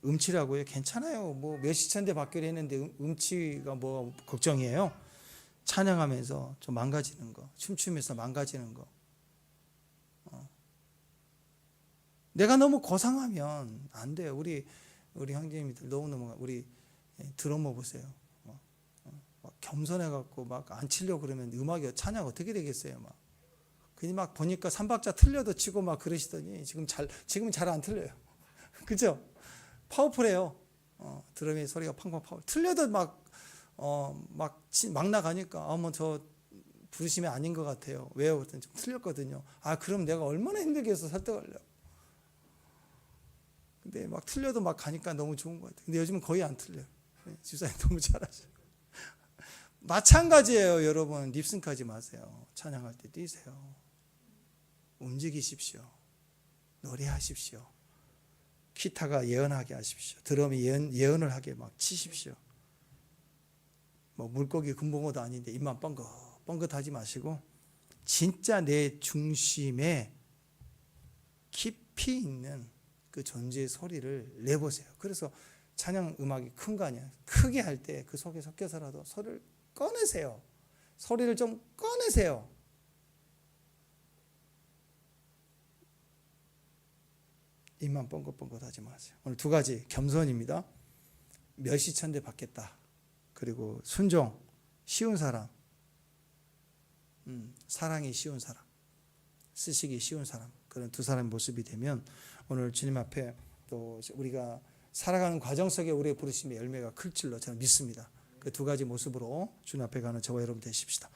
음치라고요? 괜찮아요. 뭐 멸시천대 받기로 했는데 음치가 뭐 걱정이에요. 찬양하면서 좀 망가지는 거, 춤추면서 망가지는 거. 내가 너무 고상하면 안 돼요. 우리 형제님들 너무너무 우리 드러머 보세요. 막 겸손해갖고 막 안 치려고 그러면 음악이 찬양 어떻게 되겠어요? 막 그냥 막 보니까 3박자 틀려도 치고 막 그러시더니 지금은 잘 안 틀려요. 그죠? 파워풀해요. 드럼의 소리가 팡팡 파워. 틀려도 막 나가니까 뭐 저 부르시면 아닌 것 같아요. 왜요? 그랬더니 좀 틀렸거든요. 그럼 내가 얼마나 힘들겠어 설득하려고. 근데 막 틀려도 막 가니까 너무 좋은 것 같아요. 근데 요즘은 거의 안 틀려요. 집사님 너무 잘하셔요. 마찬가지예요, 여러분. 립싱크하지 마세요. 찬양할 때 뛰세요. 움직이십시오. 노래하십시오. 기타가 예언하게 하십시오. 드럼이 예언을 하게 막 치십시오. 뭐 물고기 금붕어도 아닌데 입만 뻥긋하지 마시고 진짜 내 중심에 깊이 있는 그 존재의 소리를 내보세요. 그래서 찬양 음악이 큰 거 아니야. 크게 할 때 그 속에 섞여서라도 소리를 꺼내세요. 소리를 좀 꺼내세요. 입만 뻥긋뻥긋하지 마세요. 오늘 두 가지 겸손입니다. 멸시천대 받겠다. 그리고 순종, 쉬운 사람, 사랑이 쉬운 사람, 쓰시기 쉬운 사람, 그런 두 사람의 모습이 되면 오늘 주님 앞에 또 우리가 살아가는 과정 속에 우리의 부르심의 열매가 클 줄로 저는 믿습니다. 그 두 가지 모습으로 주님 앞에 가는 저와 여러분 되십시다.